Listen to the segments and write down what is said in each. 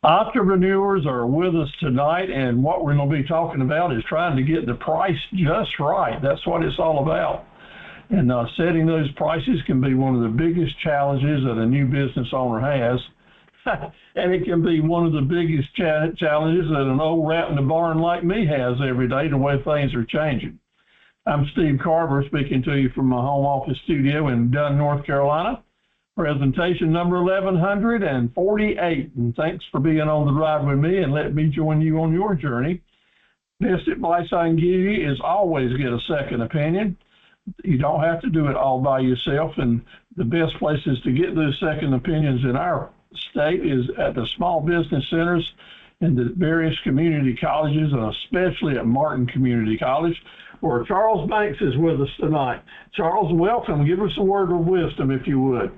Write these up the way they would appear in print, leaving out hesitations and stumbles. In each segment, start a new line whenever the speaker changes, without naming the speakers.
Entrepreneurs are with us tonight, and what we're going to be talking about is trying to get the price just right. That's what it's all about. And setting those prices can be one of the biggest challenges that a new business owner has. And it can be one of the biggest challenges that an old rat in the barn like me has every day, the way things are changing. I'm Steve Carver, speaking to you from my home office studio in Dunn, North Carolina. Presentation number 1148. And thanks for being on the ride with me and let me join you on your journey. Best advice I can give you is always get a second opinion. You don't have to do it all by yourself. And the best places to get those second opinions in our state is at the small business centers and the various community colleges, and especially at Martin Community College, where Charles Banks is with us tonight. Charles, welcome. Give us a word of wisdom, if you would.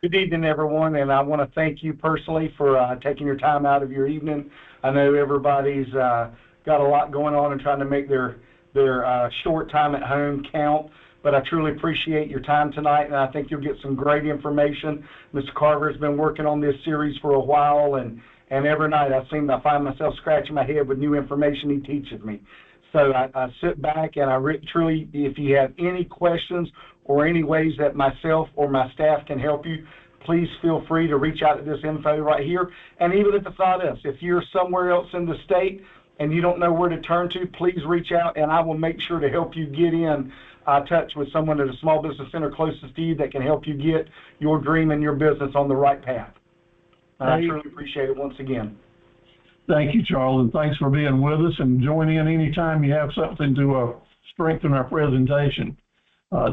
Good evening, everyone, and I want to thank you personally for taking your time out of your evening. I know everybody's got a lot going on and trying to make their short time at home count, but I truly appreciate your time tonight, and I think you'll get some great information. Mr. Carver has been working on this series for a while, and every night I find myself scratching my head with new information he teaches me. So I sit back and truly, if you have any questions or any ways that myself or my staff can help you, please feel free to reach out to this info right here. And even if it's not us, if you're somewhere else in the state and you don't know where to turn to, please reach out and I will make sure to help you get in touch with someone at a small business center closest to you that can help you get your dream and your business on the right path. I truly appreciate it once again.
Thank you, Charles, and thanks for being with us, and join in anytime you have something to strengthen our presentation.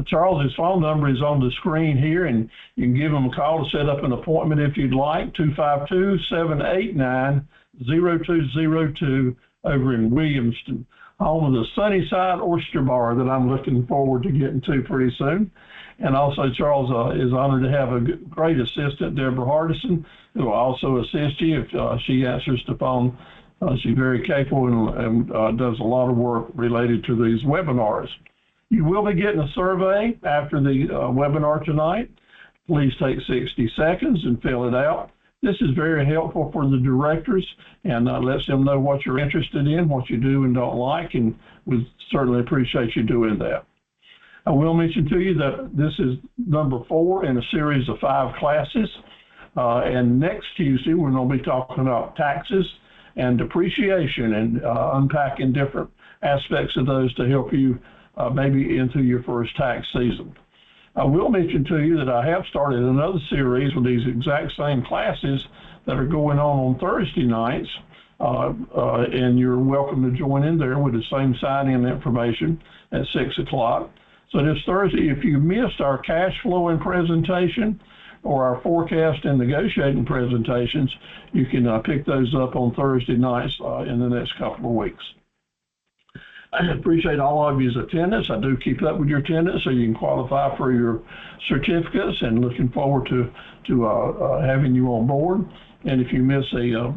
Charles's phone number is on the screen here, and you can give him a call to set up an appointment if you'd like, 252-789-0202 over in Williamston, home of the Sunnyside Oyster Bar that I'm looking forward to getting to pretty soon. And also, Charles is honored to have a great assistant, Deborah Hardison, who will also assist you if she answers the phone. She's very capable and does a lot of work related to these webinars. You will be getting a survey after the webinar tonight. Please take 60 seconds and fill it out. This is very helpful for the directors and lets them know what you're interested in, what you do and don't like, and we certainly appreciate you doing that. I will mention to you that this is number 4 in a series of 5 classes. And next Tuesday, we're going to be talking about taxes and depreciation and unpacking different aspects of those to help you maybe into your first tax season. I will mention to you that I have started another series with these exact same classes that are going on Thursday nights. And you're welcome to join in there with the same sign-in information at 6 o'clock. So this Thursday, if you missed our cash flowing presentation or our forecast and negotiating presentations, you can pick those up on Thursday nights in the next couple of weeks. I appreciate all of you's attendance. I do keep up with your attendance so you can qualify for your certificates, and looking forward to having you on board. And if you miss a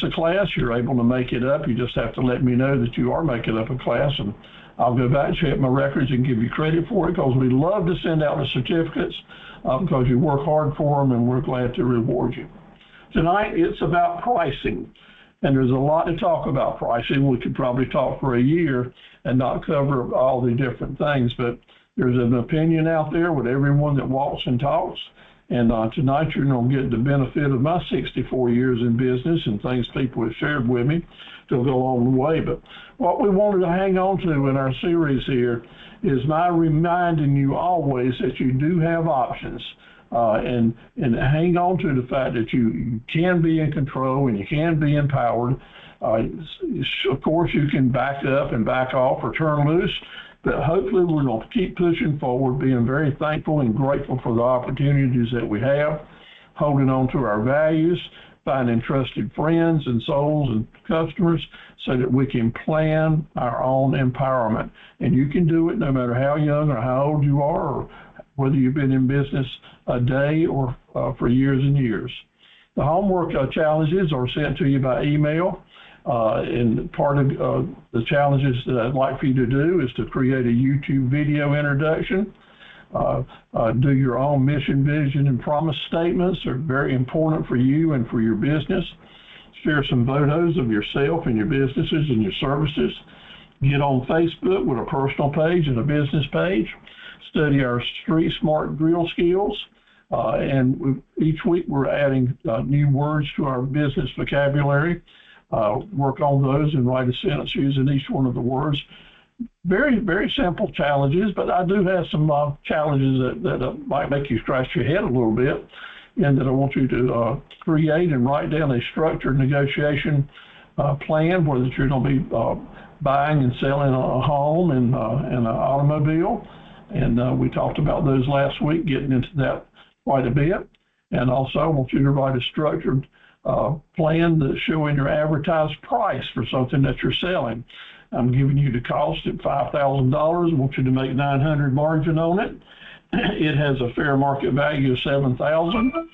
class, you're able to make it up. You just have to let me know that you are making up a class, and I'll go back and check my records and give you credit for it, because we love to send out the certificates because you work hard for them, and we're glad to reward you. Tonight, it's about pricing, and there's a lot to talk about pricing. We could probably talk for a year and not cover all the different things, but there's an opinion out there with everyone that walks and talks. And tonight, you're going to get the benefit of my 64 years in business and things people have shared with me to go along the way. But what we wanted to hang on to in our series here is my reminding you always that you do have options, and hang on to the fact that you can be in control and you can be empowered. Of course, you can back up and back off or turn loose, but hopefully we're going to keep pushing forward, being very thankful and grateful for the opportunities that we have, holding on to our values, finding trusted friends and souls and customers so that we can plan our own empowerment. And you can do it no matter how young or how old you are, or whether you've been in business a day or for years and years. The homework challenges are sent to you by email. And part of the challenges that I'd like for you to do is to create a YouTube video introduction Do your own mission, vision, and promise statements. They're very important for you and for your business. Share some photos of yourself and your businesses and your services. Get on Facebook with a personal page and a business page. Study our street smart drill skills. Each week we're adding new words to our business vocabulary. Work on those and write a sentence using each one of the words. Very, very simple challenges, but I do have some challenges that might make you scratch your head a little bit, and that I want you to create and write down a structured negotiation plan where that you're going to be buying and selling a home and an automobile. And we talked about those last week, getting into that quite a bit. And also I want you to write a structured plan that's showing your advertised price for something that you're selling. I'm giving you the cost at $5,000. I want you to make $900 margin on it. It has a fair market value of $7,000,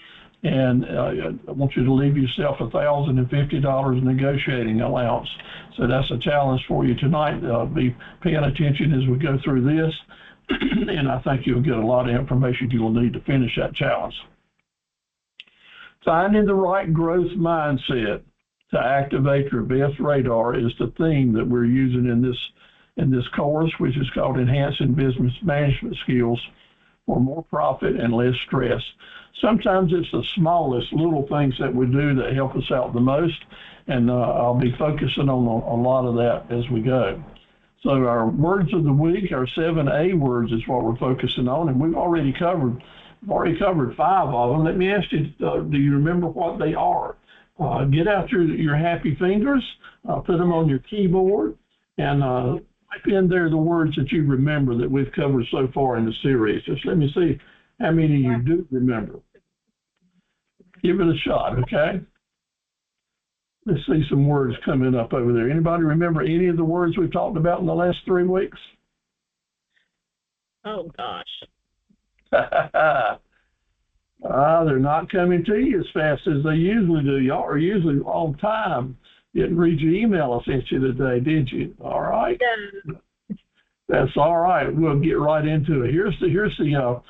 and I want you to leave yourself $1,050 negotiating allowance. So that's a challenge for you tonight. Be paying attention as we go through this, and I think you'll get a lot of information you will need to finish that challenge. Finding the right growth mindset to activate your best radar is the theme that we're using in this course, which is called Enhancing Business Management Skills for More Profit and Less Stress. Sometimes it's the smallest little things that we do that help us out the most, and I'll be focusing on a lot of that as we go. So our words of the week, our 7A words is what we're focusing on, and we've already covered 5 of them. Let me ask you, do you remember what they are? Get out your happy fingers, put them on your keyboard, and type in there the words that you remember that we've covered so far in the series. Just let me see how many of you do remember. Give it a shot, okay? Let's see some words coming up over there. Anybody remember any of the words we've talked about in the last 3 weeks?
Oh, gosh.
They're not coming to you as fast as they usually do. Y'all are usually on time. Didn't read your email I sent you today, did you? All right.
Yeah.
That's all right. We'll get right into it. Here's the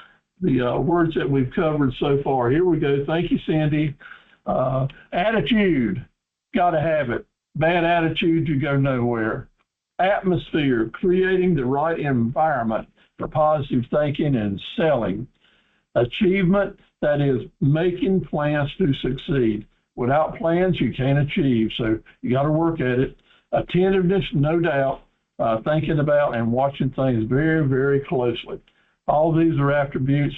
words that we've covered so far. Here we go. Thank you, Cindy. Attitude, got to have it. Bad attitude, you go nowhere. Atmosphere, creating the right environment for positive thinking and selling. Achievement, that is making plans to succeed. Without plans, you can't achieve, so you got to work at it. Attentiveness, no doubt, thinking about and watching things very, very closely. All these are attributes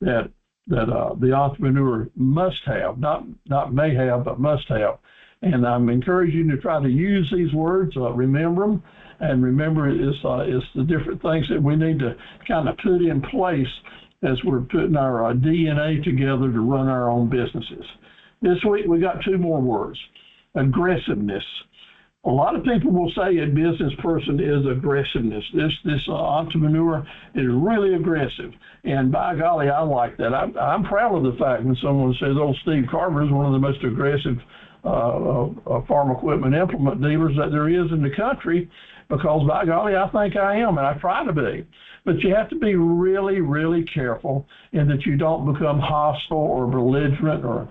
that the entrepreneur must have, not may have, but must have. And I'm encouraging you to try to use these words, remember them, and remember it's the different things that we need to kind of put in place as we're putting our DNA together to run our own businesses. This week we got 2 more words. Aggressiveness. A lot of people will say a business person is aggressiveness. This entrepreneur is really aggressive, and by golly, I like that. I'm proud of the fact when someone says, "Oh, Steve Carver is one of the most aggressive farm equipment implement dealers that there is in the country," because by golly, I think I am, and I try to be. But you have to be really, really careful in that you don't become hostile or belligerent or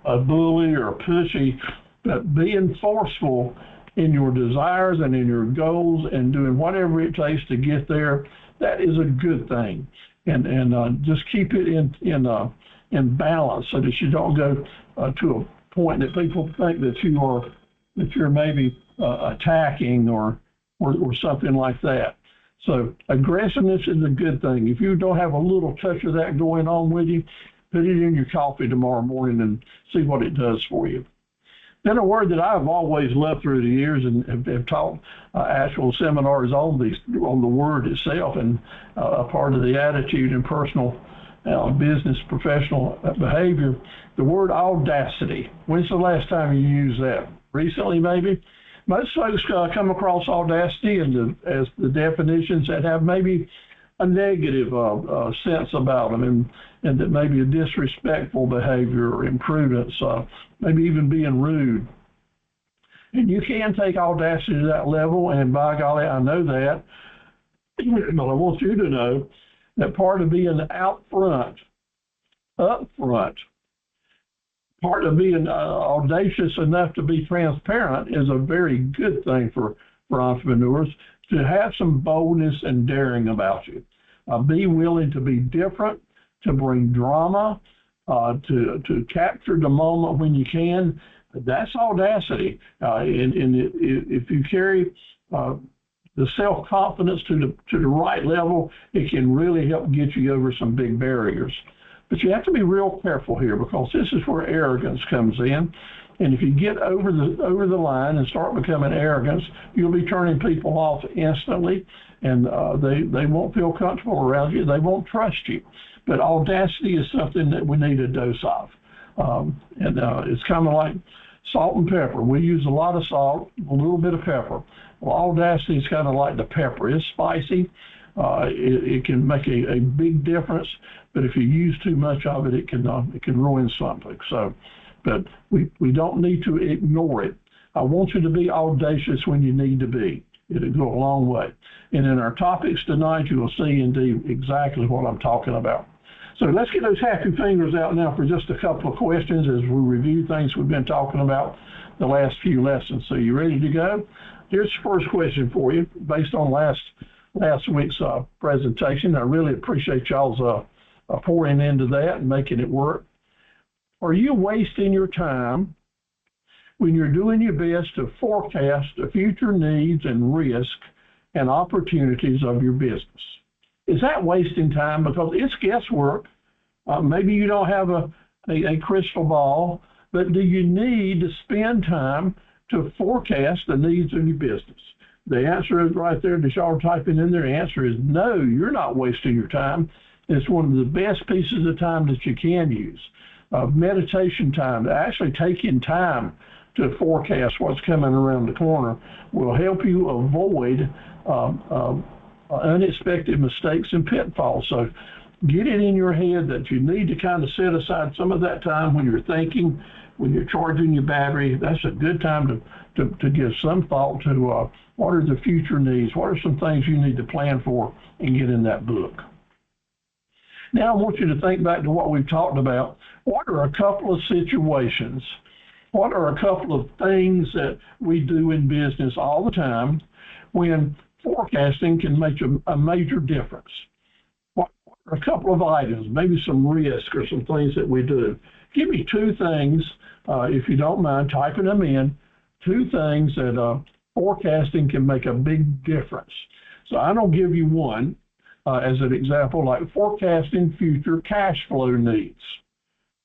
a bully or pushy, but being forceful in your desires and in your goals and doing whatever it takes to get there, that is a good thing. And just keep it in balance so that you don't go to a point that people think that you're maybe attacking or something like that. So aggressiveness is a good thing. If you don't have a little touch of that going on with you, put it in your coffee tomorrow morning and see what it does for you. Then a word that I've always loved through the years and have taught actual seminars on the word itself, and a part of the attitude and personal business professional behavior, the word audacity. When's the last time you used that? Recently, maybe? Most folks come across audacity as the definitions that have maybe a negative sense about them, and that maybe a disrespectful behavior or imprudence, maybe even being rude. And you can take audacity to that level, and by golly, I know that. But I want you to know that part of being up front, part of being audacious enough to be transparent is a very good thing for entrepreneurs, to have some boldness and daring about you. Be willing to be different, to bring drama, to capture the moment when you can. That's audacity. And if you carry the self-confidence to the right level, it can really help get you over some big barriers. But you have to be real careful here, because this is where arrogance comes in. And if you get over the line and start becoming arrogant, you'll be turning people off instantly, and they won't feel comfortable around you. They won't trust you. But audacity is something that we need a dose of. And it's kind of like salt and pepper. We use a lot of salt, a little bit of pepper. Well, audacity is kind of like the pepper. It's spicy. It can make a big difference, but if you use too much of it, it can ruin something. So, but we don't need to ignore it. I want you to be audacious when you need to be. It'll go a long way. And in our topics tonight, you will see indeed exactly what I'm talking about. So let's get those happy fingers out now for just a couple of questions as we review things we've been talking about the last few lessons. So you ready to go? Here's the first question for you, based on last week's presentation. I really appreciate y'all's pouring into that and making it work. Are you wasting your time when you're doing your best to forecast the future needs and risk and opportunities of your business? Is that wasting time? Because it's guesswork. Maybe you don't have a crystal ball, but do you need to spend time to forecast the needs of your business? The answer is right there. As y'all are typing in there, the answer is no, you're not wasting your time. It's one of the best pieces of time that you can use. Meditation time, actually taking time to forecast what's coming around the corner, will help you avoid unexpected mistakes and pitfalls. So get it in your head that you need to kind of set aside some of that time when you're thinking, when you're charging your battery. That's a good time to give some thought to what are the future needs, what are some things you need to plan for and get in that book. Now I want you to think back to what we've talked about. What are a couple of situations, what are a couple of things that we do in business all the time when forecasting can make a major difference? What are a couple of items, maybe some risk or some things that we do? Give me two things, if you don't mind typing them in, two things that forecasting can make a big difference. So I don't give you one as an example, like forecasting future cash flow needs.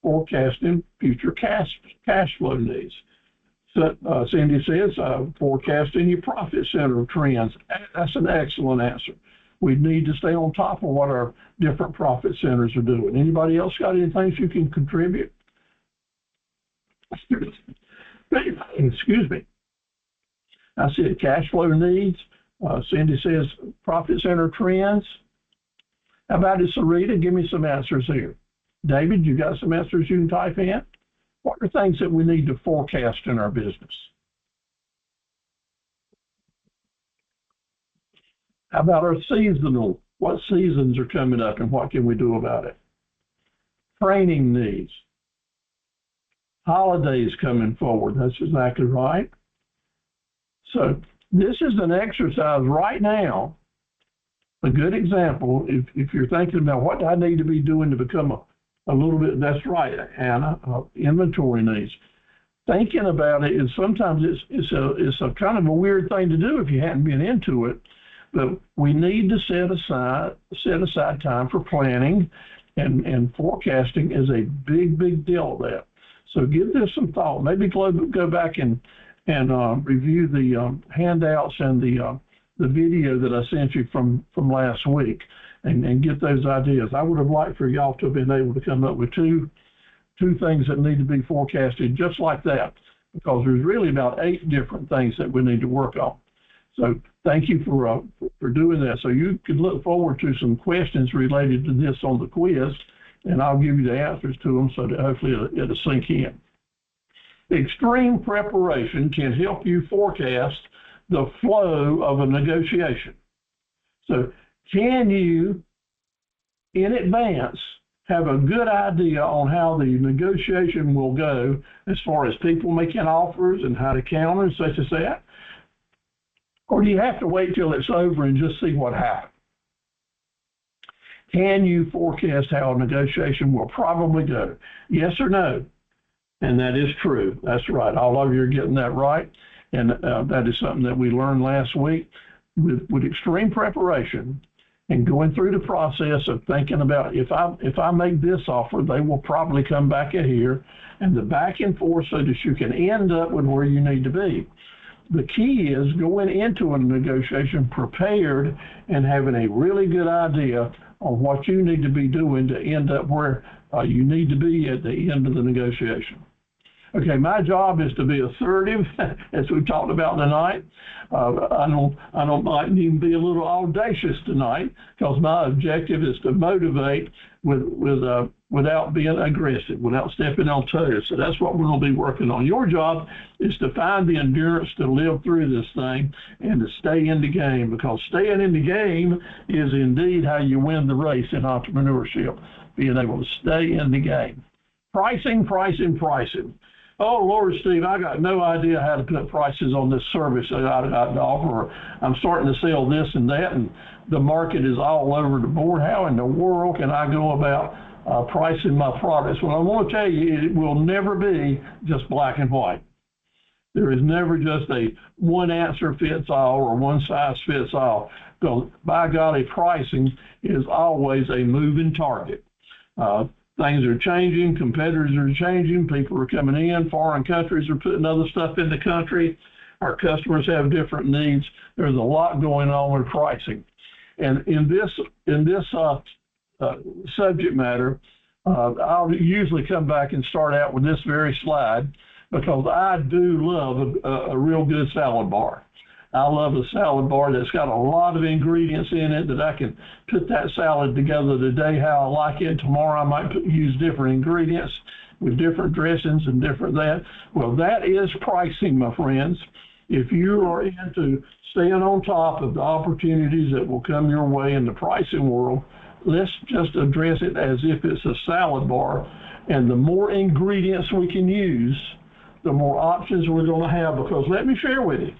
Forecasting future cash flow needs. So, Cindy says, forecasting your profit center trends. That's an excellent answer. We need to stay on top of what our different profit centers are doing. Anybody else got any things you can contribute? Excuse me. I said cash flow needs. Cindy says profit center trends. How about it, Sarita? Give me some answers here. David, you got some answers you can type in? What are things that we need to forecast in our business? How about our seasonal? What seasons are coming up and what can we do about it? Training needs. Holidays coming forward. That's exactly right. So this is an exercise right now, a good example. If you're thinking about what do I need to be doing to become a little bit, that's right, Anna, inventory needs. Thinking about it is sometimes it's a kind of a weird thing to do if you hadn't been into it, but we need to set aside time for planning, and forecasting is a big deal of that. So give this some thought. Maybe go back and review the handouts and the video that I sent you from last week and get those ideas. I would have liked for y'all to have been able to come up with two things that need to be forecasted just like that, because there's really about 8 different things that we need to work on. So thank you for doing that. So you can look forward to some questions related to this on the quiz, and I'll give you the answers to them so that hopefully it'll sink in. Extreme preparation can help you forecast the flow of a negotiation. So Can you, in advance, have a good idea on how the negotiation will go as far as people making offers and how to counter and such as that? Or do you have to wait till it's over and just see what happens? Can you forecast how a negotiation will probably go? Yes or no? And that is true. That's right. All of you are getting that right. And that is something that we learned last week with extreme preparation and going through the process of thinking about if I make this offer, they will probably come back in here, and the back and forth so that you can end up with where you need to be. The key is going into a negotiation prepared and having a really good idea on what you need to be doing to end up where you need to be at the end of the negotiation. Okay, my job is to be assertive, as we talked about tonight. I might even be a little audacious tonight, because my objective is to motivate without being aggressive, without stepping on toes. So that's what we're going to be working on. Your job is to find the endurance to live through this thing and to stay in the game, because staying in the game is indeed how you win the race in entrepreneurship, being able to stay in the game. Pricing. Oh, Lord, Steve, I got no idea how to put prices on this service that I offer. I'm starting to sell this and that, and the market is all over the board. How in the world can I go about pricing my products? Well, I want to tell you, it will never be just black and white. There is never just a one answer fits all or one size fits all. Because by golly, pricing is always a moving target. Things are changing, competitors are changing, people are coming in, foreign countries are putting other stuff in the country, our customers have different needs. There's a lot going on with pricing. And in this subject matter, I'll usually come back and start out with this very slide, because I do love a real good salad bar. I love a salad bar that's got a lot of ingredients in it that I can put that salad together today how I like it. Tomorrow I might use different ingredients with different dressings and different that. Well, that is pricing, my friends. If you are into staying on top of the opportunities that will come your way in the pricing world, let's just address it as if it's a salad bar. And the more ingredients we can use, the more options we're going to have. Because let me share with you,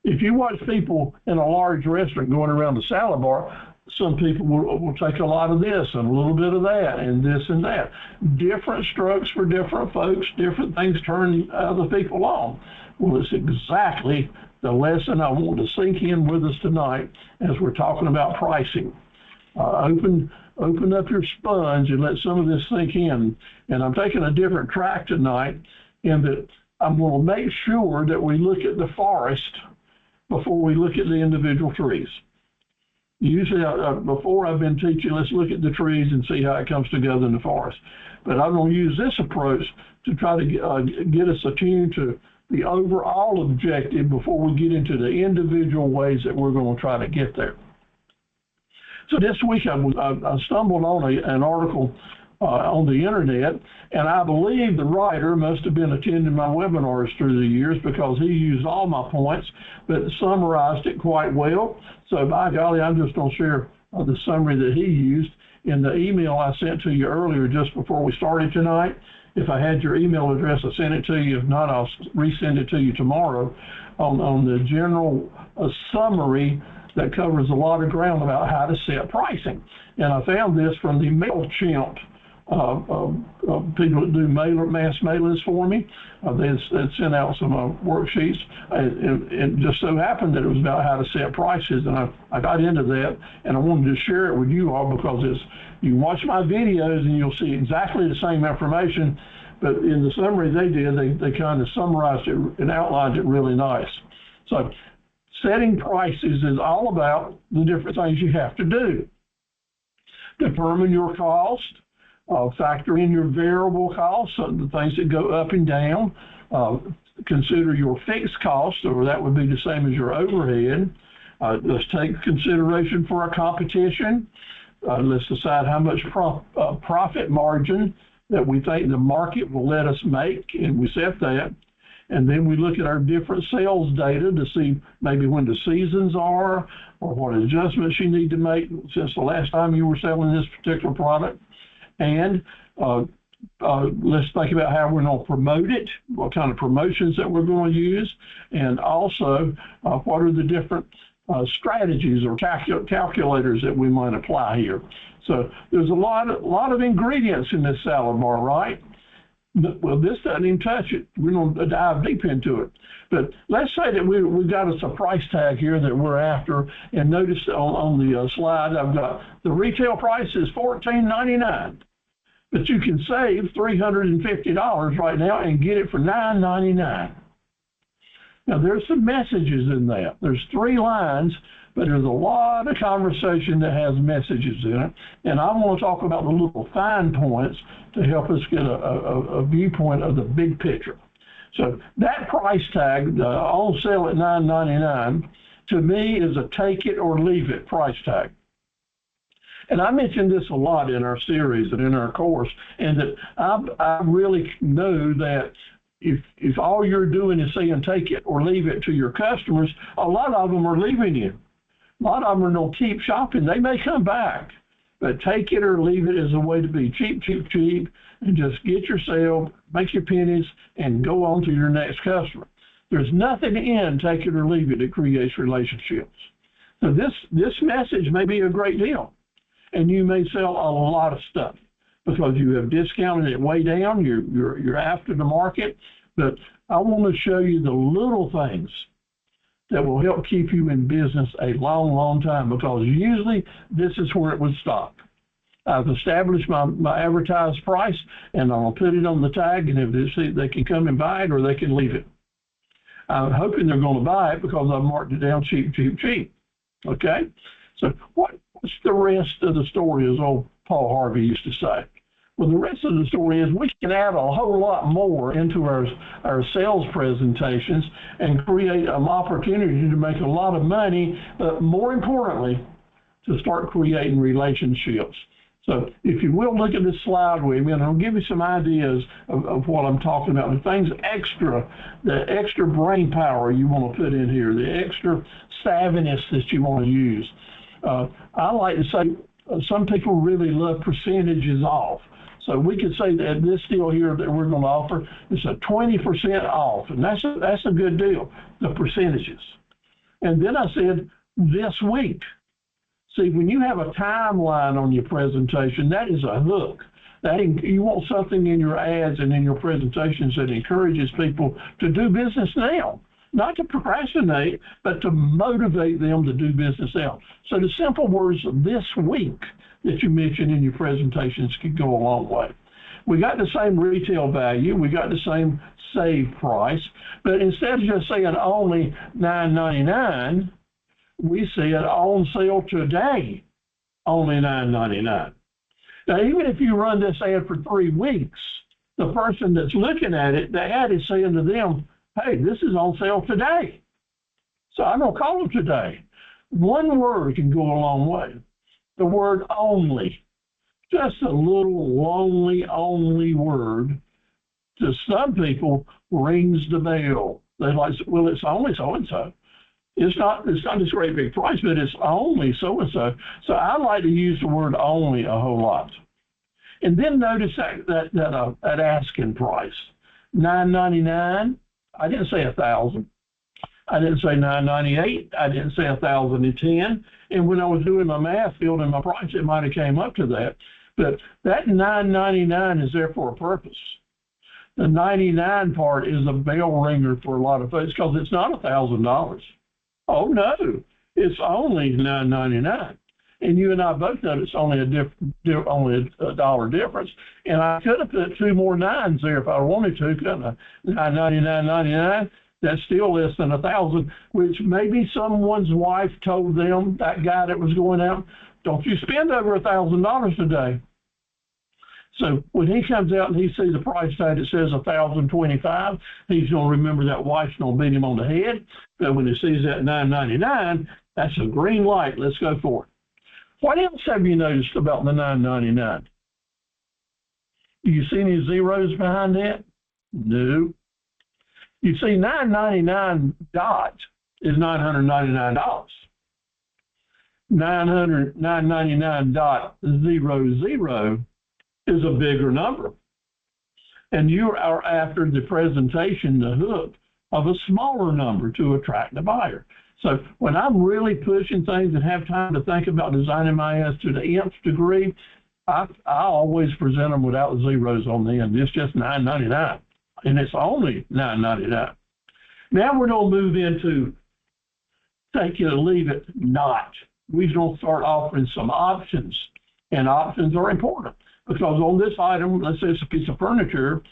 if you watch people in a large restaurant going around the salad bar, some people will take a lot of this and a little bit of that and this and that. Different strokes for different folks, different things turn other people on. Well, it's exactly the lesson I want to sink in with us tonight as we're talking about pricing. Open up your sponge and let some of this sink in. And I'm taking a different track tonight in that I'm going to make sure that we look at the forest before we look at the individual trees. Usually, before I've been teaching, let's look at the trees and see how it comes together in the forest. But I'm going to use this approach to try to get us attuned to the overall objective before we get into the individual ways that we're going to try to get there. So this week I stumbled on an article on the internet, and I believe the writer must have been attending my webinars through the years, because he used all my points but summarized it quite well. So by golly, I'm just going to share the summary that he used in the email I sent to you earlier just before we started tonight. If I had your email address, I sent it to you. If not, I'll resend it to you tomorrow on the general summary that covers a lot of ground about how to set pricing. And I found this from the MailChimp people that do mass mailers for me. They sent out some worksheets, and it just so happened that it was about how to set prices, and I got into that, and I wanted to share it with you all, because you watch my videos and you'll see exactly the same information, but in the summary they did, they kind of summarized it and outlined it really nice. So setting prices is all about the different things you have to do. Determine your cost. Factor in your variable costs, the things that go up and down. Consider your fixed costs, or that would be the same as your overhead. Let's take consideration for our competition. Let's decide how much profit margin that we think the market will let us make, and we set that. And then we look at our different sales data to see maybe when the seasons are or what adjustments you need to make since the last time you were selling this particular product. And let's think about how we're going to promote it, what kind of promotions that we're going to use, and also what are the different strategies or calculators that we might apply here. So there's a lot of ingredients in this salad bar, right? Well, this doesn't even touch it. We're going to dive deep into it. But let's say that we've got us a price tag here that we're after, and notice on the slide I've got the retail price is $14.99. But you can save $350 right now and get it for $9.99. Now, there's some messages in that. There's 3 lines, but there's a lot of conversation that has messages in it. And I want to talk about the little fine points to help us get a viewpoint of the big picture. So that price tag, on sale at $9.99, to me is a take it or leave it price tag. And I mentioned this a lot in our series and in our course, and that I really know that if all you're doing is saying take it or leave it to your customers, a lot of them are leaving you. A lot of them are going to keep shopping. They may come back, but take it or leave it is a way to be cheap, cheap, cheap, and just get your sale, make your pennies, and go on to your next customer. There's nothing in take it or leave it that creates relationships. So this message may be a great deal, and you may sell a lot of stuff because you have discounted it way down. You're after the market, but I want to show you the little things that will help keep you in business a long, long time, because usually this is where it would stop. I've established my advertised price, and I'll put it on the tag, and if they can come and buy it or they can leave it. I'm hoping they're going to buy it because I've marked it down cheap, cheap, cheap. Okay? So what's the rest of the story, as old Paul Harvey used to say? Well, the rest of the story is we can add a whole lot more into our sales presentations and create an opportunity to make a lot of money, but more importantly, to start creating relationships. So if you will, look at this slide with me, and I'll give you some ideas of what I'm talking about, the things extra, the extra brain power you want to put in here, the extra savviness that you want to use. I like to say some people really love percentages off. So we could say that this deal here that we're going to offer is a 20% off, and that's a good deal, the percentages. And then I said this week. See, when you have a timeline on your presentation, that is a hook. You want something in your ads and in your presentations that encourages people to do business now, not to procrastinate, but to motivate them to do business now. So the simple words this week that you mention in your presentations can go a long way. We got the same retail value, we got the same save price, but instead of just saying only $9.99, we said on sale today, only $9.99. Now, even if you run this ad for 3 weeks, the person that's looking at it, the ad is saying to them, hey, this is on sale today. So I'm going to call them today. One word can go a long way. The word only, just a little lonely only word, to some people rings the bell. They like, well, it's only so-and-so. It's not this great big price, but it's only so-and-so. So I like to use the word only a whole lot. And then notice that asking price, $9.99. I didn't say 1,000. I didn't say $9.98. I didn't say 1,010. And when I was doing my math, building my price, it might have came up to that. But that $9.99 is there for a purpose. The 99 part is a bell ringer for a lot of folks because it's not $1,000. Oh no, it's only $9.99. And you and I both know it's only only a dollar difference. And I could have put 2 more nines there if I wanted to, couldn't I? $9.99.99. That's still less than 1,000, which maybe someone's wife told them, that guy that was going out, don't you spend over $1,000 today. So when he comes out and he sees a price tag that says $1,025, he's going to remember that wife's going to beat him on the head. But when he sees that $9.99, that's a green light. Let's go for it. What else have you noticed about the $9.99? Do you see any zeros behind that? No. You see, $999 dot is $999. $999.00 is a bigger number. And you are after the presentation, the hook, of a smaller number to attract the buyer. So when I'm really pushing things and have time to think about designing my ads to the nth degree, I always present them without zeros on the end. It's just $9.99, and it's only $9.99. Now we're going to move into take it or leave it not. We're going to start offering some options, and options are important because on this item, let's say it's a piece of furniture,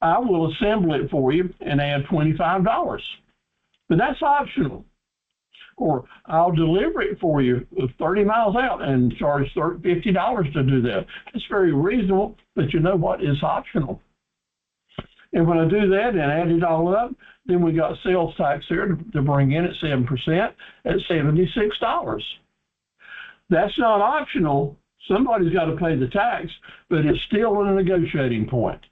I will assemble it for you and add $25, but that's optional. Or I'll deliver it for you 30 miles out and charge $50 to do that. It's very reasonable, but you know what? It's optional. And when I do that and add it all up, then we got sales tax here to bring in at 7% at $76. That's not optional. Somebody's got to pay the tax, but it's still a negotiating point.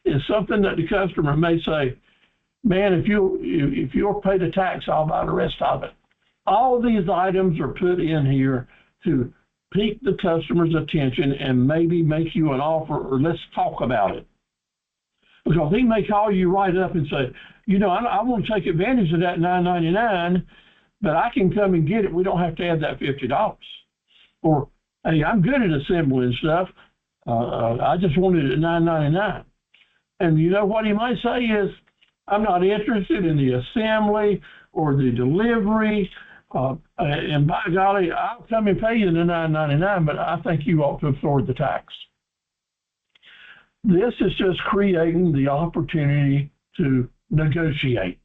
It's something that the customer may say, man, if you'll pay the tax, I'll buy the rest of it. All of these items are put in here to pique the customer's attention and maybe make you an offer or let's talk about it. Because he may call you right up and say, you know, I want to take advantage of that $9.99, but I can come and get it. We don't have to add that $50. Or, hey, I'm good at assembling stuff. I just wanted it at $9.99. And you know what he might say is, I'm not interested in the assembly or the delivery. And by golly, I'll come and pay you the $9.99, but I think you ought to absorb the tax. This is just creating the opportunity to negotiate,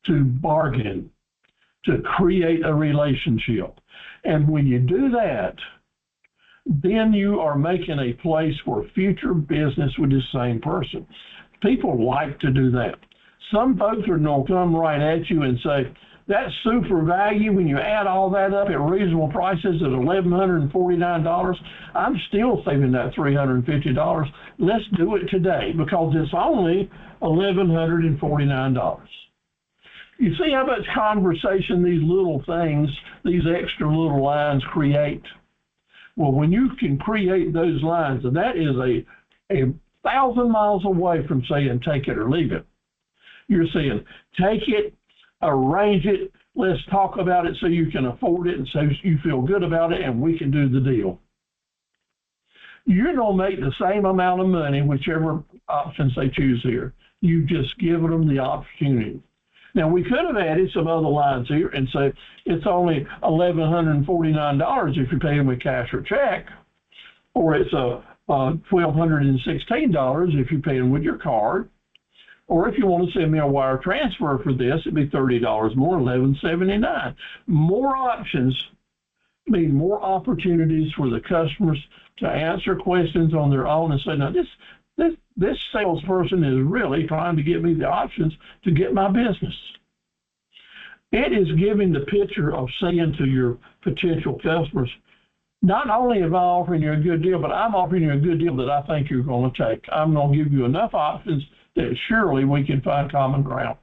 to bargain, to create a relationship. And when you do that, then you are making a place for future business with the same person. People like to do that. Some folks are going to come right at you and say, that's super value. When you add all that up at reasonable prices at $1,149, I'm still saving that $350. Let's do it today because it's only $1,149. You see how much conversation these little things, these extra little lines create? Well, when you can create those lines, and that is a 1,000 miles away from saying take it or leave it. You're saying take it, arrange it, let's talk about it so you can afford it and so you feel good about it and we can do the deal. You're going to make the same amount of money, whichever options they choose here. You've just given them the opportunity. Now, we could have added some other lines here and say it's only $1,149 if you're paying with cash or check, or it's $1,216 if you're paying with your card. Or if you want to send me a wire transfer for this, it'd be $30 more, $11.79. More options mean more opportunities for the customers to answer questions on their own and say, now this salesperson is really trying to give me the options to get my business. It is giving the picture of saying to your potential customers, not only am I offering you a good deal, but I'm offering you a good deal that I think you're going to take. I'm going to give you enough options that surely we can find common ground.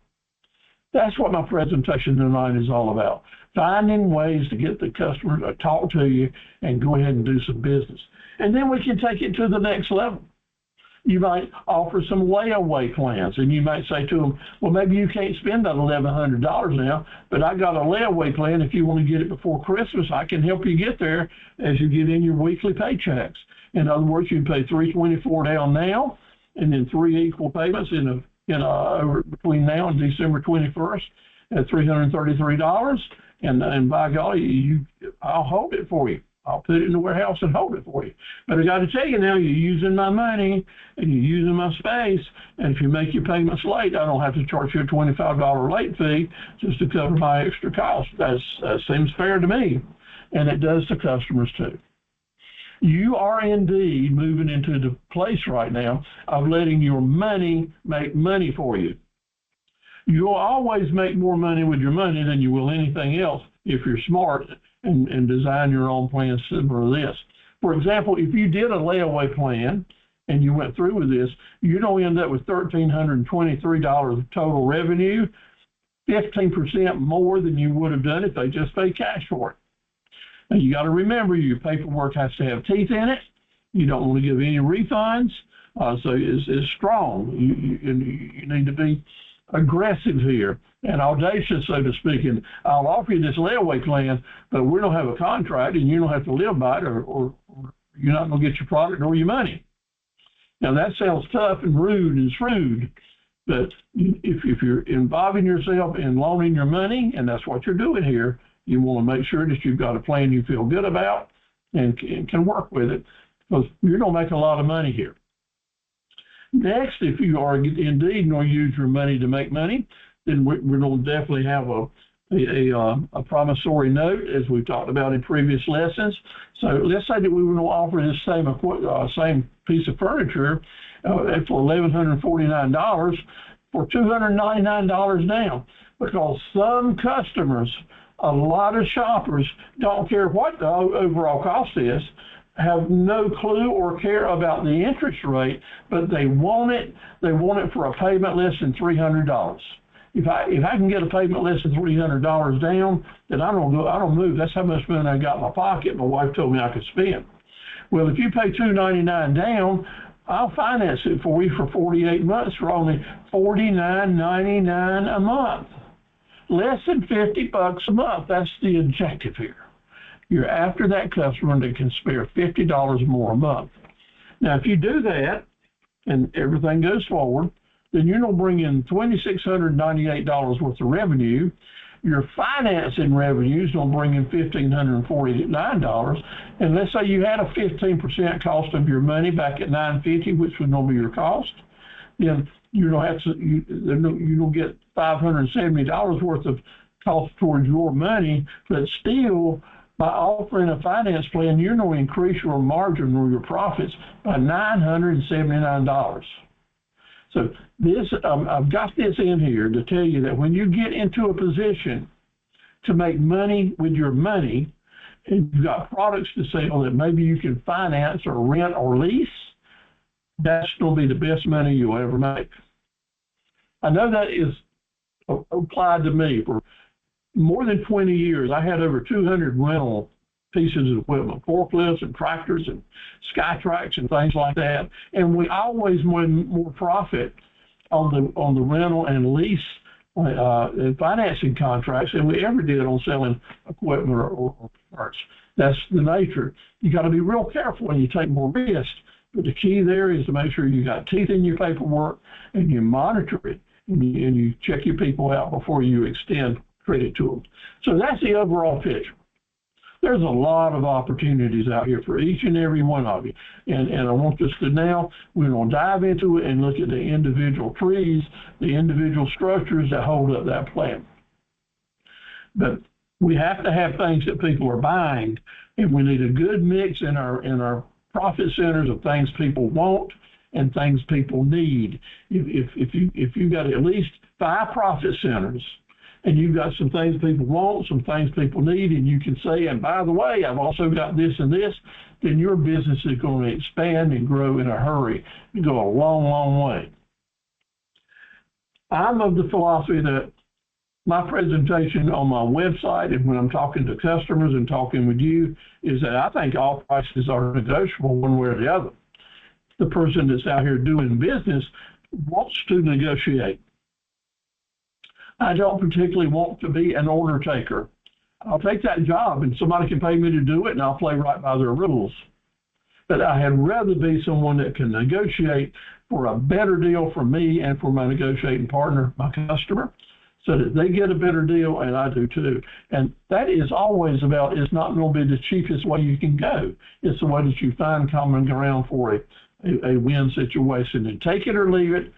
That's what my presentation tonight is all about. Finding ways to get the customer to talk to you and go ahead and do some business. And then we can take it to the next level. You might offer some layaway plans, and you might say to them, well, maybe you can't spend that $1,100 now, but I got a layaway plan. If you want to get it before Christmas, I can help you get there as you get in your weekly paychecks. In other words, you pay $324 down now, and then 3 equal payments between now and December 21st at $333. And by golly, I'll hold it for you. I'll put it in the warehouse and hold it for you. But I got to tell you now, you're using my money and you're using my space. And if you make your payments late, I don't have to charge you a $25 late fee just to cover my extra cost. That seems fair to me. And it does to customers too. You are indeed moving into the place right now of letting your money make money for you. You'll always make more money with your money than you will anything else if you're smart and design your own plans similar to this. For example, if you did a layaway plan and you went through with this, you don't end up with $1,323 of total revenue, 15% more than you would have done if they just paid cash for it. Now, you got to remember your paperwork has to have teeth in it. You don't want to give any refunds, so it's strong. You need to be aggressive here and audacious, so to speak. And I'll offer you this layaway plan, but we don't have a contract, and you don't have to live by it, or you're not going to get your product or your money. Now, that sounds tough and rude and shrewd, but if you're involving yourself in loaning your money, and that's what you're doing here, you want to make sure that you've got a plan you feel good about and can work with it, because you're going to make a lot of money here. Next, if you are indeed going to use your money to make money, then we're going to definitely have a promissory note, as we've talked about in previous lessons. So let's say that we were going to offer this same piece of furniture for $1,149 for $299 down, because some customers, a lot of shoppers, don't care what the overall cost is, have no clue or care about the interest rate, but they want it for a payment less than $300. If I can get a payment less than $300 down, then I don't move. That's how much money I got in my pocket. My wife told me I could spend. Well, if you pay $299 down, I'll finance it for you for 48 months for only $49.99 a month. Less than $50 a month. That's the objective here. You're after that customer that can spare $50 more a month. Now, if you do that and everything goes forward, then you're going to bring in $2,698 worth of revenue. Your financing revenue is going to bring in $1,549. And let's say you had a 15% cost of your money back at $950, which would normally be your cost. Then you don't get $570 worth of cost towards your money, but still, by offering a finance plan, you're going to increase your margin or your profits by $979. So this, I've got this in here to tell you that when you get into a position to make money with your money, and you've got products to sell that maybe you can finance or rent or lease, that's going to be the best money you'll ever make. I know that is applied to me. For more than 20 years, I had over 200 rental pieces of equipment, forklifts and tractors and Skytrax and things like that. And we always made more profit on the rental and lease and financing contracts than we ever did on selling equipment or parts. That's the nature. You got to be real careful when you take more risk. But the key there is to make sure you got teeth in your paperwork and you monitor it and you check your people out before you extend credit to them. So that's the overall picture. There's a lot of opportunities out here for each and every one of you. And I want us to now, we're going to dive into it and look at the individual trees, the individual structures that hold up that plan. But we have to have things that people are buying, and we need a good mix in our profit centers of things people want and things people need. If you've got at least 5 profit centers, and you've got some things people want, some things people need, and you can say, and by the way, I've also got this and this, then your business is going to expand and grow in a hurry and go a long, long way. I'm of the philosophy that my presentation on my website and when I'm talking to customers and talking with you is that I think all prices are negotiable one way or the other. The person that's out here doing business wants to negotiate. I don't particularly want to be an order taker. I'll take that job and somebody can pay me to do it and I'll play right by their rules. But I had rather be someone that can negotiate for a better deal for me and for my negotiating partner, my customer, so that they get a better deal and I do too. And that is always about, it's not going to be the cheapest way you can go. It's the way that you find common ground for a win situation. And take it or leave it,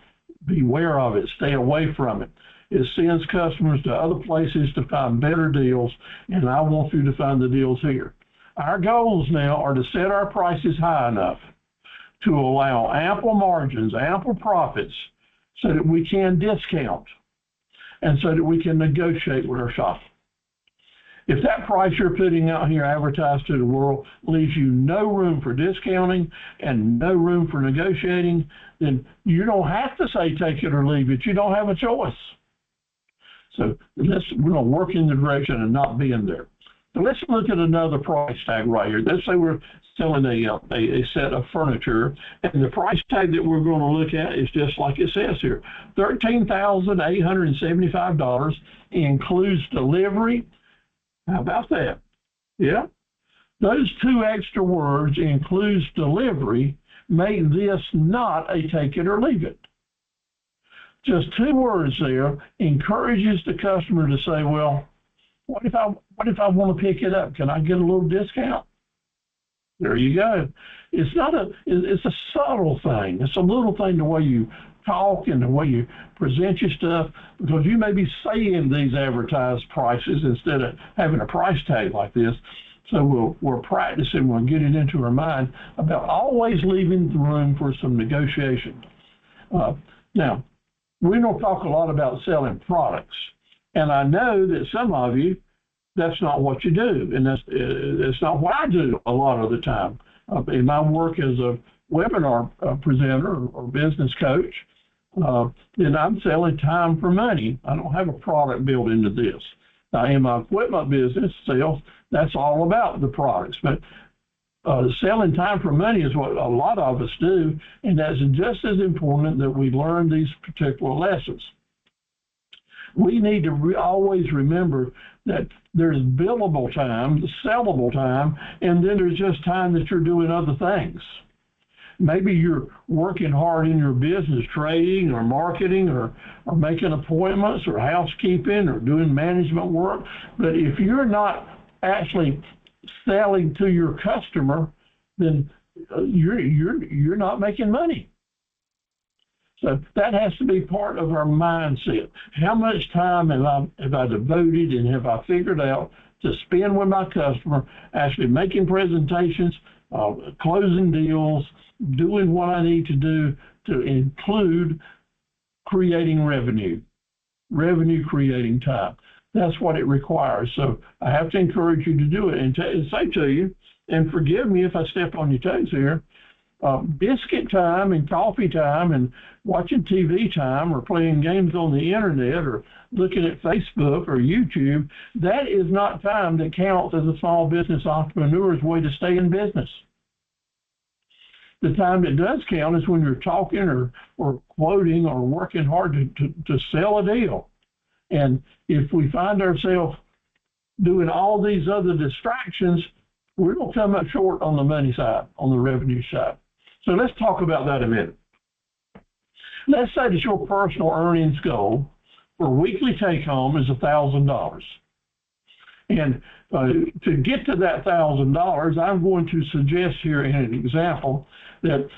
beware of it, stay away from it. It sends customers to other places to find better deals, and I want you to find the deals here. Our goals now are to set our prices high enough to allow ample margins, ample profits, so that we can discount and so that we can negotiate with our shop. If that price you're putting out here advertised to the world leaves you no room for discounting and no room for negotiating, then you don't have to say take it or leave it. You don't have a choice. So we're going to work in the direction of not being there. So let's look at another price tag right here. Let's say we're selling a set of furniture, and the price tag that we're going to look at is just like it says here. $13,875 includes delivery. How about that? Yeah. Those two extra words, includes delivery, make this not a take it or leave it. Just two words there encourages the customer to say, well, what if I want to pick it up? Can I get a little discount? There you go. It's a subtle thing. It's a little thing, the way you talk and the way you present your stuff, because you may be saying these advertised prices instead of having a price tag like this. So we're practicing, we're getting into our mind about always leaving room for some negotiation. Now, we don't talk a lot about selling products. And I know that some of you, that's not what you do. And that's not what I do a lot of the time. In my work as a webinar presenter or business coach, then I'm selling time for money. I don't have a product built into this. Now, in my equipment business sales, that's all about the products. But selling time for money is what a lot of us do, and that's just as important that we learn these particular lessons. We need to always remember that there's billable time, sellable time, and then there's just time that you're doing other things. Maybe you're working hard in your business, trading or marketing or making appointments or housekeeping or doing management work. But if you're not actually selling to your customer, then you're not making money. So that has to be part of our mindset. How much time have I devoted and have I figured out to spend with my customer, actually making presentations, closing deals, doing what I need to do to include creating revenue creating time. That's what it requires. So I have to encourage you to do it and say to you, and forgive me if I step on your toes here, biscuit time and coffee time and watching TV time or playing games on the internet or looking at Facebook or YouTube, that is not time that counts as a small business entrepreneur's way to stay in business. The time that does count is when you're talking or quoting or working hard to sell a deal. And if we find ourselves doing all these other distractions, we're going to come up short on the money side, on the revenue side. So let's talk about that a minute. Let's say that your personal earnings goal for weekly take-home is $1,000. And to get to that $1,000, I'm going to suggest here in an example that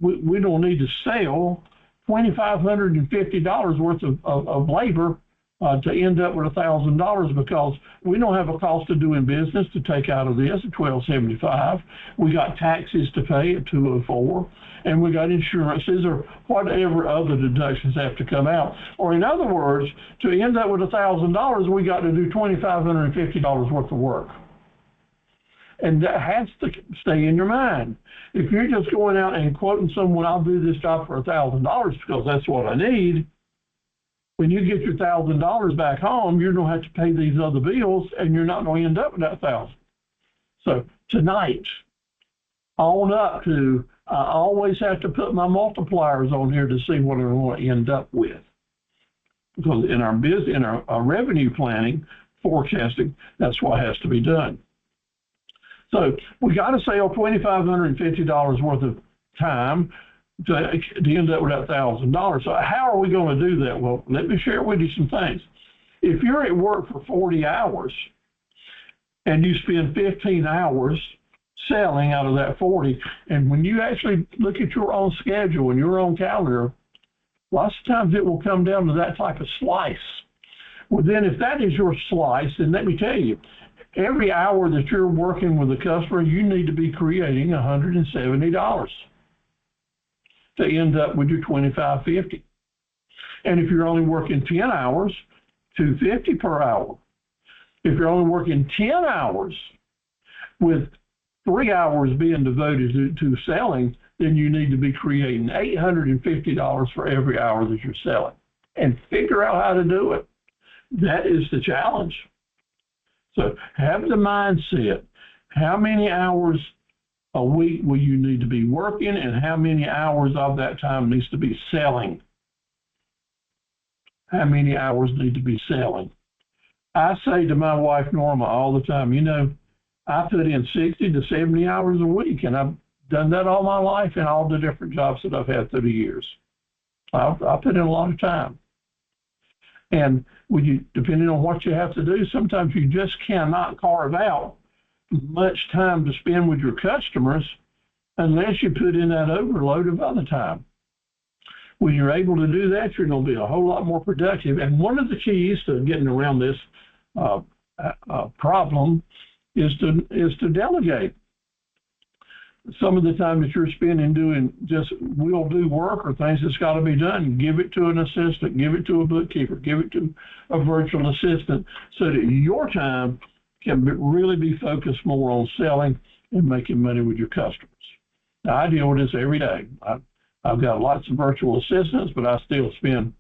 we don't need to sell $2,550 worth of labor to end up with $1,000, because we don't have a cost of doing business to take out of this at $1,275. We got taxes to pay at $204, and we got insurances or whatever other deductions have to come out. Or in other words, to end up with $1,000, we got to do $2,550 worth of work. And that has to stay in your mind. If you're just going out and quoting someone, I'll do this job for $1,000 because that's what I need, when you get your $1,000 back home, you're going to have to pay these other bills, and you're not going to end up with that $1,000. So tonight, on up to, I always have to put my multipliers on here to see what I want to end up with. Because in our business, in our revenue planning, forecasting, that's what has to be done. So we got to sell $2,550 worth of time to end up with that $1,000. So how are we going to do that? Well, let me share with you some things. If you're at work for 40 hours and you spend 15 hours selling out of that 40, and when you actually look at your own schedule and your own calendar, lots of times it will come down to that type of slice. Well, then if that is your slice, then let me tell you, every hour that you're working with a customer, you need to be creating $170 to end up with your $2,550. And if you're only working 10 hours, $250 per hour. If you're only working 10 hours with 3 hours being devoted to selling, then you need to be creating $850 for every hour that you're selling, and figure out how to do it. That is the challenge. So have the mindset. How many hours a week will you need to be working, and how many hours of that time needs to be selling? How many hours need to be selling? I say to my wife, Norma, all the time, you know, I put in 60 to 70 hours a week, and I've done that all my life in all the different jobs that I've had through the years. I put in a lot of time. And when you, depending on what you have to do, sometimes you just cannot carve out much time to spend with your customers unless you put in that overload of other time. When you're able to do that, you're going to be a whole lot more productive. And one of the keys to getting around this problem is to delegate. Some of the time that you're spending doing just will do work or things that's got to be done, give it to an assistant, give it to a bookkeeper, give it to a virtual assistant, so that your time can really be focused more on selling and making money with your customers. Now, I deal with this every day. I've got lots of virtual assistants, but I still spend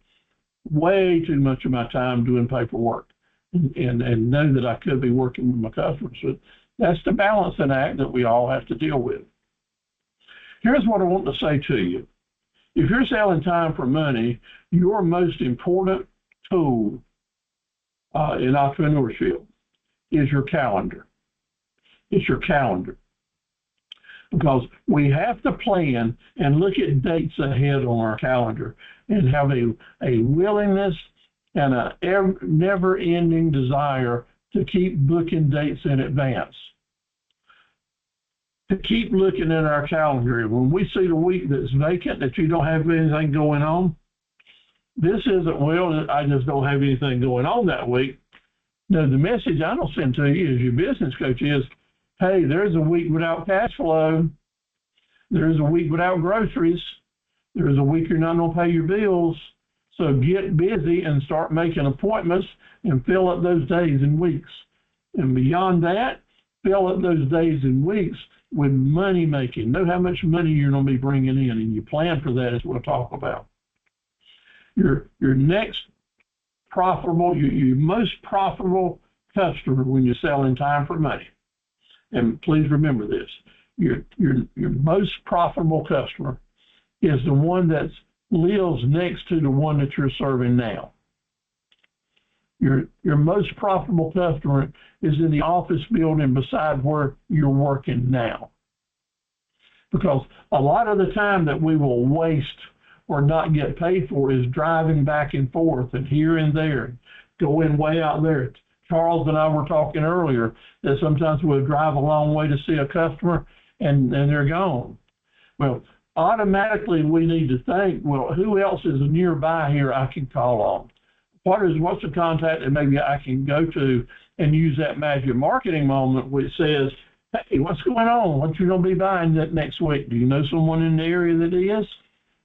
way too much of my time doing paperwork, and know that I could be working with my customers. But that's the balancing act that we all have to deal with. Here's what I want to say to you. If you're selling time for money, your most important tool in entrepreneurship is your calendar. It's your calendar. Because we have to plan and look at dates ahead on our calendar and have a willingness and a never-ending desire to keep booking dates in advance. To keep looking at our calendar. When we see the week that's vacant, that you don't have anything going on, this isn't, well, I just don't have anything going on that week. No, the message I don't send to you as your business coach is, hey, there's a week without cash flow. There's a week without groceries. There's a week you're not going to pay your bills. So get busy and start making appointments and fill up those days and weeks. And beyond that, fill up those days and weeks with money making. Know how much money you're going to be bringing in, and you plan for that, as we'll talk about. Your next profitable, your most profitable customer when you're selling time for money. And please remember this, your most profitable customer is the one that lives next to the one that you're serving now. Your most profitable customer is in the office building beside where you're working now. Because a lot of the time that we will waste or not get paid for is driving back and forth and here and there, going way out there. Charles and I were talking earlier that sometimes we'll drive a long way to see a customer and they're gone. Well, automatically we need to think, well, who else is nearby here I can call on? What's the contact that maybe I can go to and use that magic marketing moment which says, hey, what's going on? What you going to be buying that next week? Do you know someone in the area that is?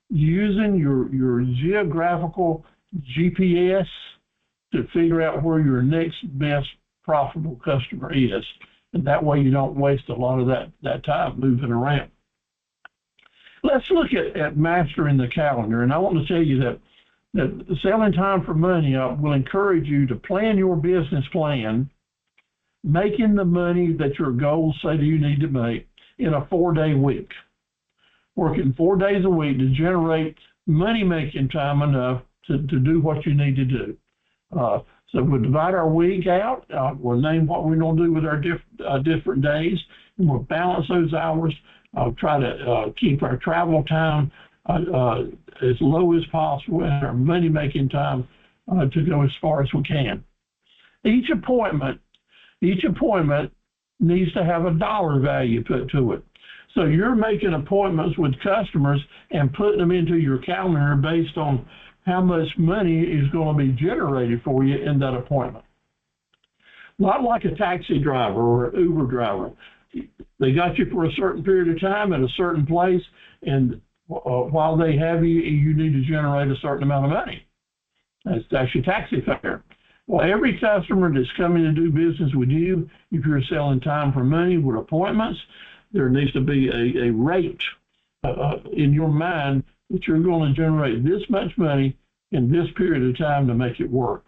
Using your geographical GPS to figure out where your next best profitable customer is. And that way you don't waste a lot of that time moving around. Let's look at mastering the calendar. And I want to tell you that selling time for money will encourage you to plan your business plan, making the money that your goals say that you need to make in a 4-day week. Working 4 days a week to generate money-making time enough to do what you need to do. So we'll divide our week out. We'll name what we're going to do with our different days, and we'll balance those hours. I'll try to keep our travel time as low as possible and our money-making time to go as far as we can. Each appointment needs to have a dollar value put to it. So you're making appointments with customers and putting them into your calendar based on how much money is going to be generated for you in that appointment. Not like a taxi driver or an Uber driver. They got you for a certain period of time at a certain place, and while they have you, you need to generate a certain amount of money. That's your taxi fare. Well, every customer that's coming to do business with you, if you're selling time for money with appointments, there needs to be a rate in your mind that you're going to generate this much money in this period of time to make it work.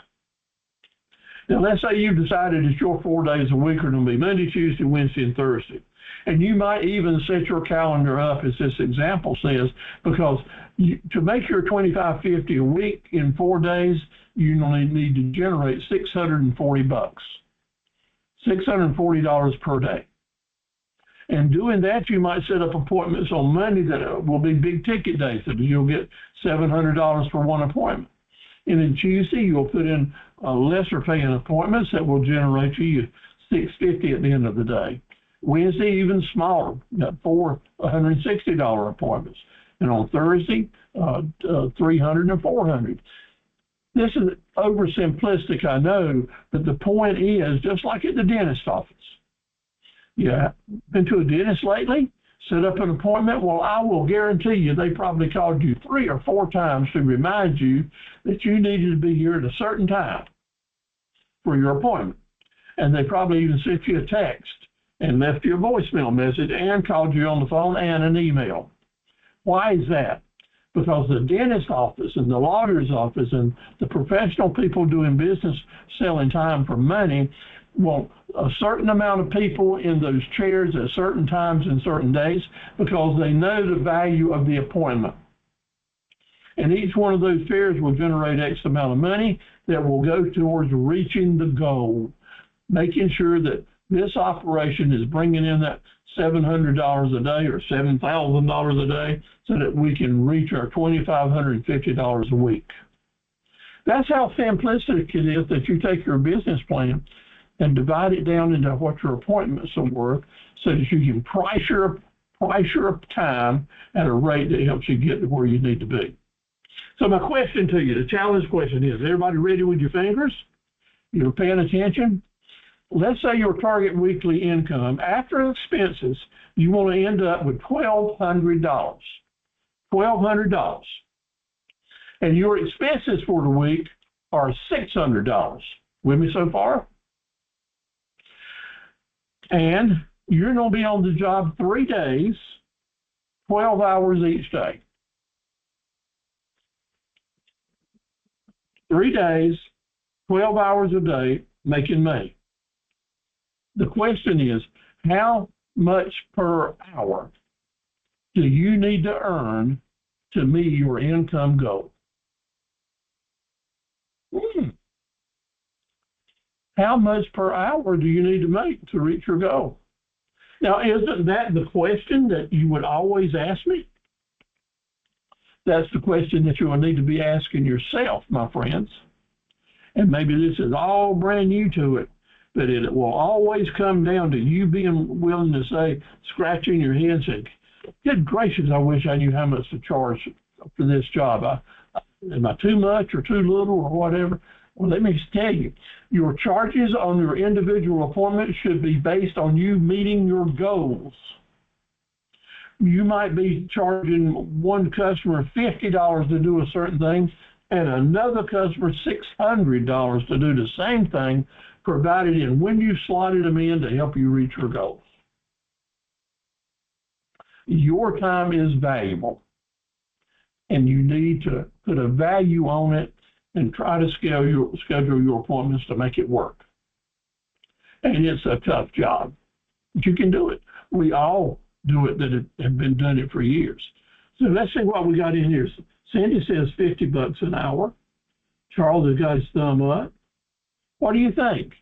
Now, let's say you've decided that your 4 days a week are going to be Monday, Tuesday, Wednesday, and Thursday. And you might even set your calendar up, as this example says, because to make your $25.50 a week in 4 days, you only need to generate $640, $640 per day. And doing that, you might set up appointments on Monday that will be big ticket days. So you'll get $700 for one appointment. And then Tuesday, you'll put in lesser paying appointments that will generate you $650 at the end of the day. Wednesday, even smaller, got 4 $160 appointments. And on Thursday, 300 and 400. This is oversimplistic, I know, but the point is, just like at the dentist office. Yeah, been to a dentist lately? Set up an appointment? Well, I will guarantee you they probably called you 3 or 4 times to remind you that you needed to be here at a certain time for your appointment. And they probably even sent you a text and left you a voicemail message and called you on the phone and an email. Why is that? Because the dentist office and the lawyer's office and the professional people doing business selling time for money want a certain amount of people in those chairs at certain times and certain days because they know the value of the appointment. And each one of those chairs will generate X amount of money that will go towards reaching the goal, making sure that this operation is bringing in that $700 a day or $7,000 a day so that we can reach our $2,550 a week. That's how simplistic it is that you take your business plan and divide it down into what your appointments are worth so that you can price your time at a rate that helps you get to where you need to be. So my question to you, the challenge question is, everybody ready with your fingers? You're paying attention? Let's say your target weekly income after expenses, you want to end up with $1,200. $1,200. And your expenses for the week are $600. With me so far? And you're going to be on the job 3 days, 12 hours each day. 3 days, 12 hours a day, making money. The question is, how much per hour do you need to earn to meet your income goal? How much per hour do you need to make to reach your goal? Now, isn't that the question that you would always ask me? That's the question that you will need to be asking yourself, my friends. And maybe this is all brand new to it, but it will always come down to you being willing to say, scratching your head and saying, good gracious, I wish I knew how much to charge for this job. Am I too much or too little or whatever? Well, let me tell you, your charges on your individual appointment should be based on you meeting your goals. You might be charging one customer $50 to do a certain thing and another customer $600 to do the same thing, provided in when you slotted them in to help you reach your goals. Your time is valuable, and you need to put a value on it and try to schedule your appointments to make it work. And it's a tough job, but you can do it. We all do it that have been doing it for years. So let's see what we got in here. Cindy says $50 an hour. Charles has got his thumb up. What do you think?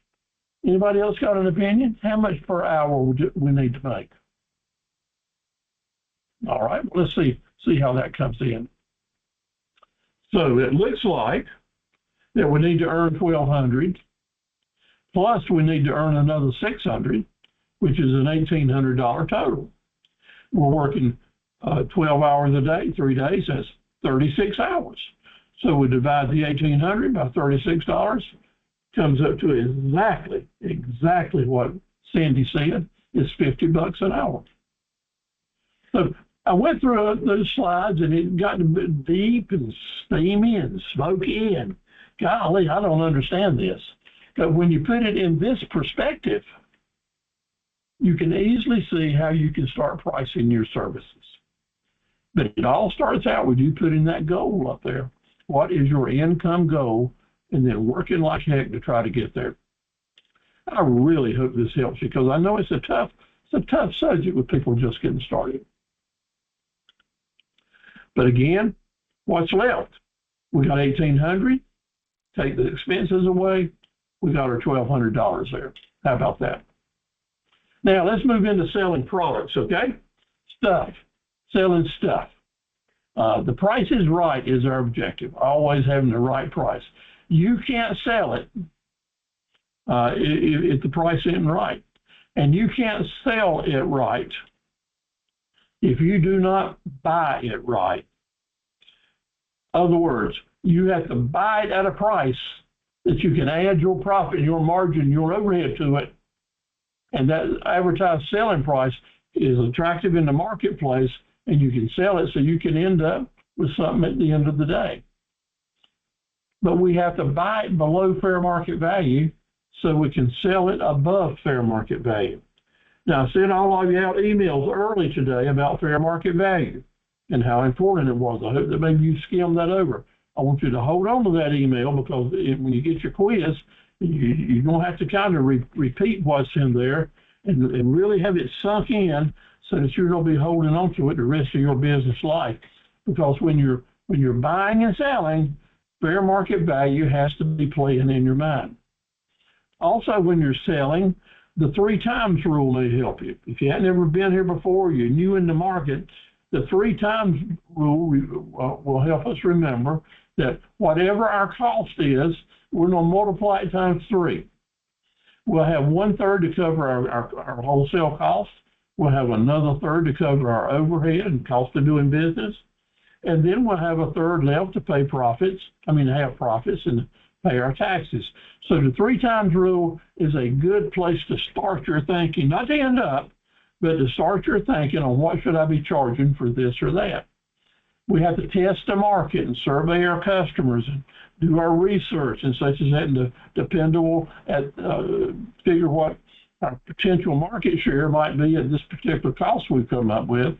Anybody else got an opinion? How much per hour we need to make? All right, well, let's see how that comes in. So it looks like that we need to earn $1,200, plus we need to earn another $600, which is an $1,800 total. We're working 12 hours a day, 3 days, that's 36 hours. So we divide the $1,800 by $36, comes up to exactly what Sandy said, is $50 an hour. So I went through those slides and it got a bit deep and steamy and smoky, and golly, I don't understand this. But when you put it in this perspective, you can easily see how you can start pricing your services. But it all starts out with you putting that goal up there. What is your income goal? And then working like heck to try to get there. I really hope this helps you, because I know it's a tough subject with people just getting started. But again, what's left? We got $1,800. Take the expenses away. We got our $1,200 there. How about that? Now let's move into selling products. Okay, stuff, selling stuff. The price is right is our objective. Always having the right price. You can't sell it if the price isn't right, and you can't sell it right if you do not buy it right. In other words, you have to buy it at a price that you can add your profit, your margin, your overhead to it, and that advertised selling price is attractive in the marketplace, and you can sell it so you can end up with something at the end of the day. But we have to buy it below fair market value so we can sell it above fair market value. Now, I sent all of you out emails early today about fair market value and how important it was. I hope that maybe you skimmed that over. I want you to hold on to that email, because when you get your quiz, you're going to have to kind of repeat what's in there and really have it sunk in so that you're going to be holding on to it the rest of your business life. Because when you're buying and selling, fair market value has to be playing in your mind. Also, when you're selling, the 3 times rule may help you. If you hadn't ever been here before, you're new in the market, the 3 times rule will help us remember that whatever our cost is, we're going to multiply it times 3. We'll have 1/3 to cover our wholesale costs. We'll have another third to cover our overhead and cost of doing business. And then we'll have a third left to pay profits, have profits and pay our taxes. So the 3 times rule is a good place to start your thinking, not to end up, but to start your thinking on what should I be charging for this or that. We have to test the market and survey our customers and do our research and such as that, and dependable at figure what our potential market share might be at this particular cost we've come up with.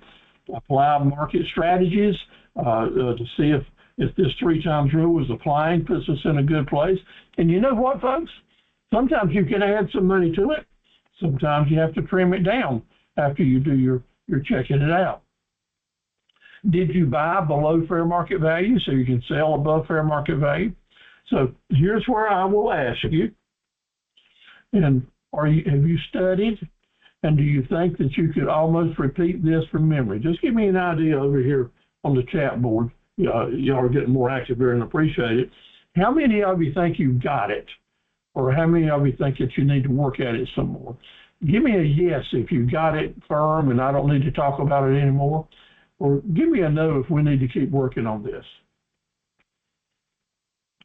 Apply market strategies to see if this 3 times rule is applying, puts us in a good place. And you know what, folks? Sometimes you can add some money to it. Sometimes you have to trim it down after you do your checking it out. Did you buy below fair market value so you can sell above fair market value? So here's where I will ask you, and have you studied, and do you think that you could almost repeat this from memory? Just give me an idea over here on the chat board. Y'all are getting more active here and appreciate it. How many of you think you got it? Or how many of you think that you need to work at it some more? Give me a yes if you got it firm and I don't need to talk about it anymore. Or give me a no if we need to keep working on this.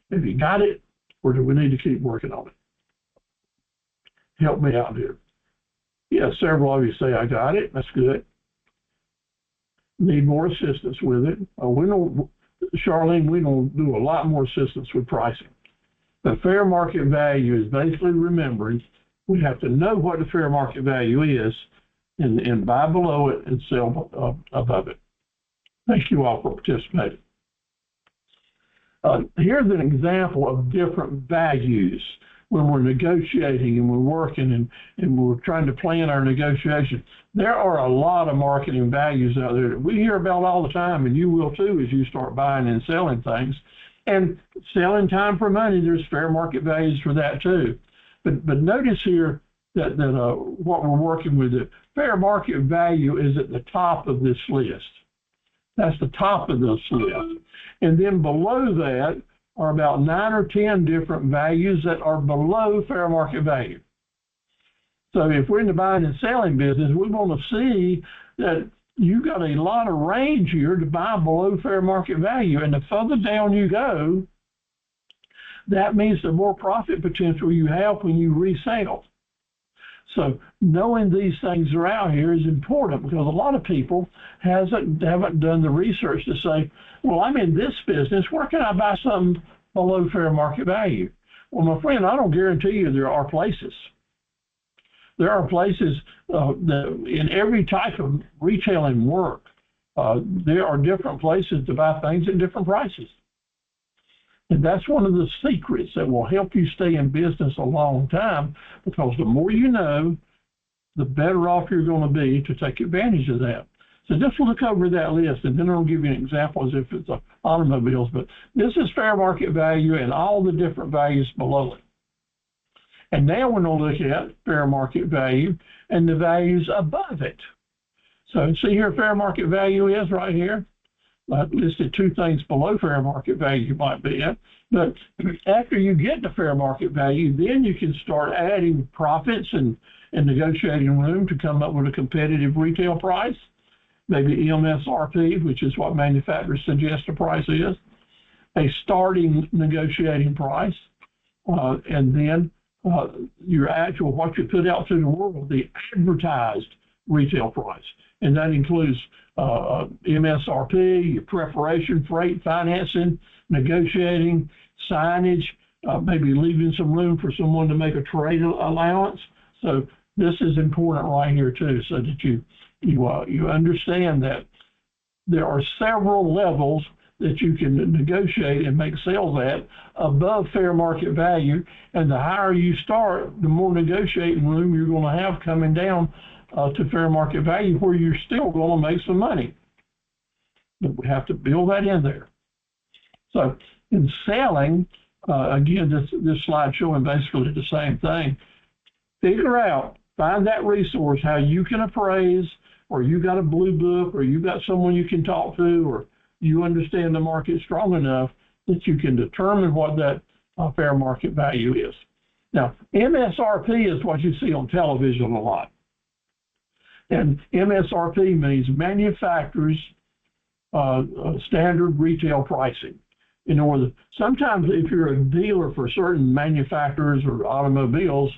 Have you got it, or do we need to keep working on it? Help me out here. Yeah, several of you say, I got it. That's good. Need more assistance with it. Charlene, we don't do a lot more assistance with pricing. The fair market value is basically remembering we have to know what the fair market value is and buy below it and sell above it. Thank you all for participating. Here's an example of different values when we're negotiating and we're working and we're trying to plan our negotiation. There are a lot of marketing values out there that we hear about all the time, and you will too as you start buying and selling things. And selling time for money, there's fair market values for that too. But notice here that what we're working with, the fair market value is at the top of this list. That's the top of this list. And then below that are about 9 or 10 different values that are below fair market value. So if we're in the buying and selling business, we want to see that you got a lot of range here to buy below fair market value. And the further down you go, that means the more profit potential you have when you resell. So knowing these things are out here is important, because a lot of people haven't done the research to say, well, I'm in this business. Where can I buy something below fair market value? Well, my friend, I don't guarantee you there are places. There are places that in every type of retailing work, there are different places to buy things at different prices. And that's one of the secrets that will help you stay in business a long time, because the more you know, the better off you're going to be to take advantage of that. So just look over that list, and then I'll give you an example as if it's automobiles. But this is fair market value and all the different values below it. And now we're going to look at fair market value and the values above it. So see here, fair market value is right here. I've listed two things below fair market value you might be at. But after you get to fair market value, then you can start adding profits and negotiating room to come up with a competitive retail price, maybe MSRP, which is what manufacturers suggest a price is, a starting negotiating price, and then your actual, what you put out to the world, the advertised retail price. And that includes MSRP, your preparation, freight, financing, negotiating, signage, maybe leaving some room for someone to make a trade allowance. So this is important right here too, so that you understand that there are several levels that you can negotiate and make sales at above fair market value. And the higher you start, the more negotiating room you're going to have coming down to fair market value, where you're still going to make some money. But we have to build that in there. So in selling, again, this slide showing basically the same thing. Figure out, find that resource, how you can appraise, or you got a blue book, or you got someone you can talk to, or you understand the market strong enough that you can determine what that fair market value is. Now, MSRP is what you see on television a lot. And MSRP means manufacturer's standard retail pricing. In order, sometimes if you're a dealer for certain manufacturers or automobiles,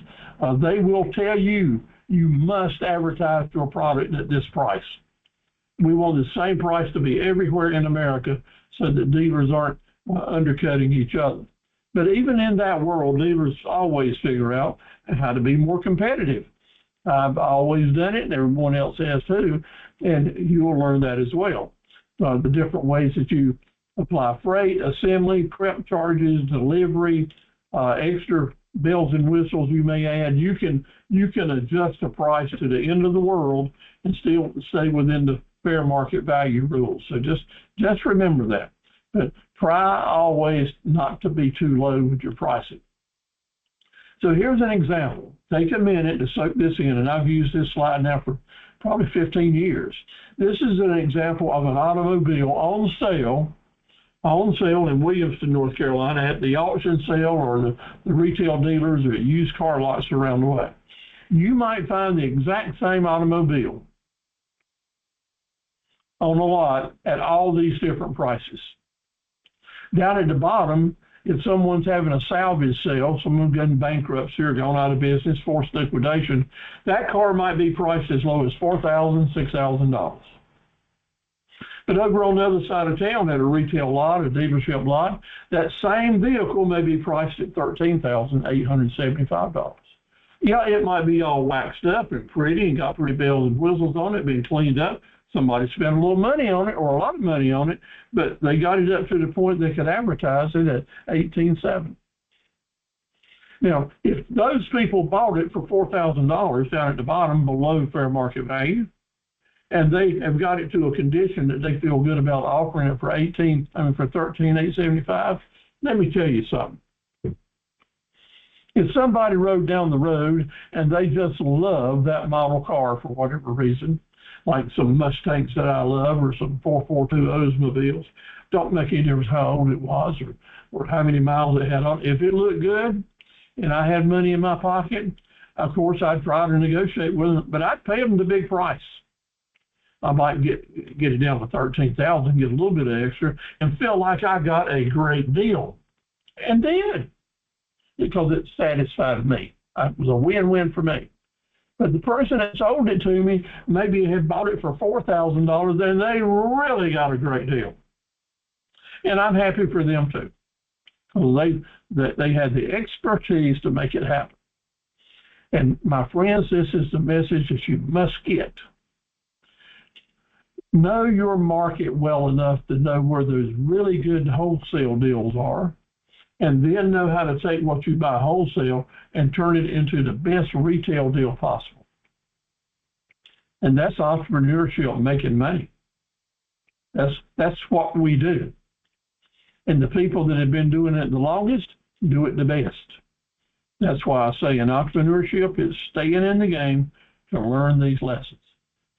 they will tell you, you must advertise your product at this price. We want the same price to be everywhere in America so that dealers aren't undercutting each other. But even in that world, dealers always figure out how to be more competitive. I've always done it, and everyone else has too, and you'll learn that as well. The different ways that you apply freight, assembly, prep charges, delivery, extra bells and whistles you may add. You can adjust the price to the end of the world and still stay within the fair market value rules. So just remember that. But try always not to be too low with your pricing. So here's an example. Take a minute to soak this in, and I've used this slide now for probably 15 years. This is an example of an automobile on sale in Williamston, North Carolina, at the auction sale or the retail dealers or used car lots around the way. You might find the exact same automobile on a lot at all these different prices. Down at the bottom, if someone's having a salvage sale, someone's gotten bankruptcy or gone out of business, forced liquidation, that car might be priced as low as $4,000, $6,000. But over on the other side of town at a retail lot, a dealership lot, that same vehicle may be priced at $13,875. Yeah, it might be all waxed up and pretty and got pretty bells and whistles on it, being cleaned up. Somebody spent a little money on it or a lot of money on it, but they got it up to the point they could advertise it at $18,700. Now, if those people bought it for $4,000 down at the bottom below fair market value, and they have got it to a condition that they feel good about offering it for $13,875, let me tell you something. If somebody rode down the road and they just love that model car for whatever reason, like some Mustangs that I love or some 442 Oldsmobiles, don't make any difference how old it was or how many miles it had on. If it looked good and I had money in my pocket, of course I'd try to negotiate with them, but I'd pay them the big price. I might get it down to $13,000, get a little bit of extra, and feel like I got a great deal, and did, because it satisfied me. It was a win-win for me. But the person that sold it to me maybe had bought it for $4,000, and they really got a great deal. And I'm happy for them too. They had the expertise to make it happen. And my friends, this is the message that you must get. Know your market well enough to know where those really good wholesale deals are, and then know how to take what you buy wholesale and turn it into the best retail deal possible. And that's entrepreneurship, making money. That's what we do. And the people that have been doing it the longest do it the best. That's why I say in entrepreneurship is staying in the game to learn these lessons.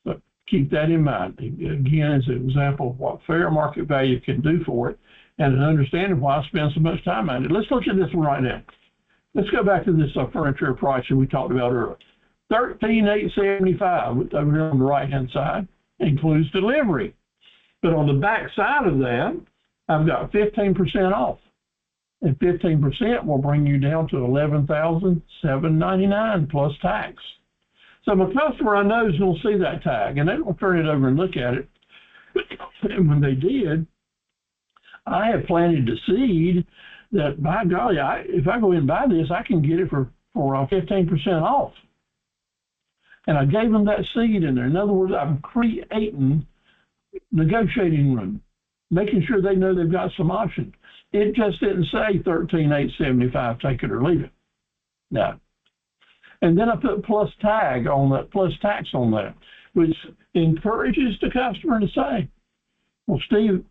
So keep that in mind. Again, as an example of what fair market value can do for it and an understanding why I spend so much time on it. Let's look at this one right now. Let's go back to this furniture pricing we talked about earlier. $13,875 over here on the right-hand side includes delivery. But on the back side of that, I've got 15% off. And 15% will bring you down to $11,799 plus tax. So my customer I know is going to see that tag, and they don't turn it over and look at it. And when they did, I have planted the seed that, by golly, if I go in and buy this, I can get it for 15% off. And I gave them that seed in there. In other words, I'm creating negotiating room, making sure they know they've got some options. It just didn't say $13,875, take it or leave it. No. And then I put plus tax on that, which encourages the customer to say, well, Steve,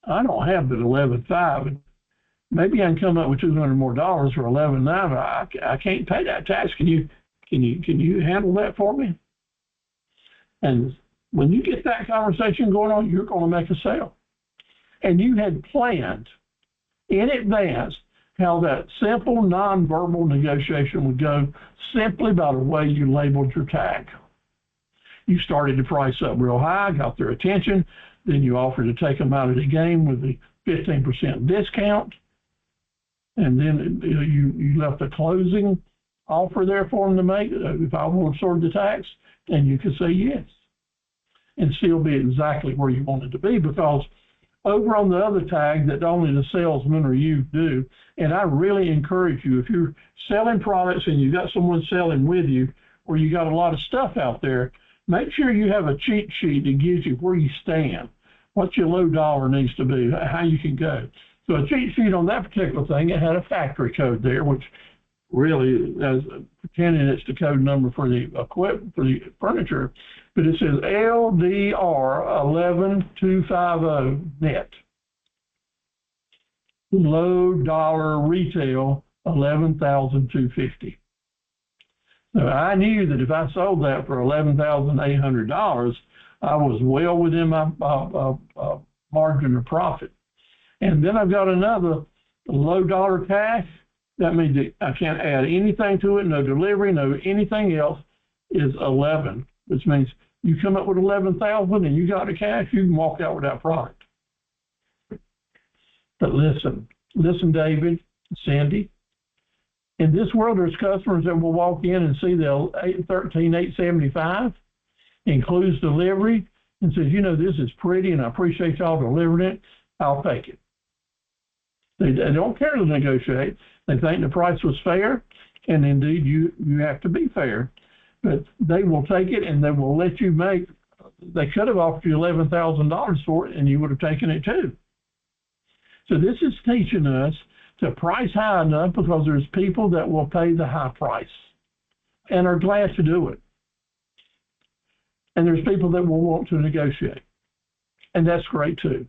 I don't have but $11,500. Maybe I can come up with $200 more for $11,900, but I can't pay that tax. Can you handle that for me? And when you get that conversation going on, you're going to make a sale. And you had planned in advance how that simple nonverbal negotiation would go simply by the way you labeled your tag. You started the price up real high, got their attention, then you offered to take them out of the game with the 15% discount, and then you left a closing offer there for them to make, if I will absorb the tax, and you could say yes, and still be exactly where you wanted to be, because over on the other tag that only the salesman or you do, and I really encourage you, if you're selling products and you got someone selling with you, or you got a lot of stuff out there, make sure you have a cheat sheet that gives you where you stand, what your low dollar needs to be, how you can go. So a cheat sheet on that particular thing, it had a factory code there, which really, as pretending it's the code number for the equipment, for the furniture, but it says LDR 11250 net. Low dollar retail 11,250. So I knew that if I sold that for $11,800, I was well within my margin of profit. And then I've got another low dollar cash. That means that I can't add anything to it, no delivery, no anything else, is 11, which means you come up with 11,000 and you got the cash, you can walk out with that product. But listen, David, Cindy, in this world, there's customers that will walk in and see the $13,875, includes delivery, and says, you know, this is pretty and I appreciate y'all delivering it, I'll take it. They don't care to negotiate. They think the price was fair, and indeed you have to be fair. But they will take it and they will let you make, they could have offered you $11,000 for it and you would have taken it too. So this is teaching us to price high enough because there's people that will pay the high price and are glad to do it. And there's people that will want to negotiate. And that's great too.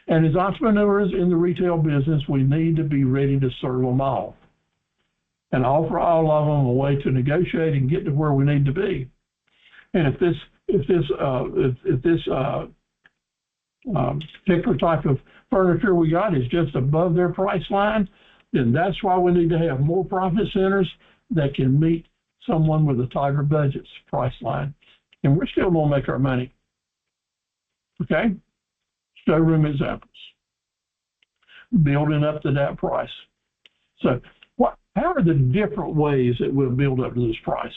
And as entrepreneurs in the retail business, we need to be ready to serve them all and offer all of them a way to negotiate and get to where we need to be. And if this particular type of furniture we got is just above their price line, then that's why we need to have more profit centers that can meet someone with a tighter budget's price line. And we're still going to make our money. Okay? Showroom examples. Building up to that price. So how are the different ways that we'll build up to this price?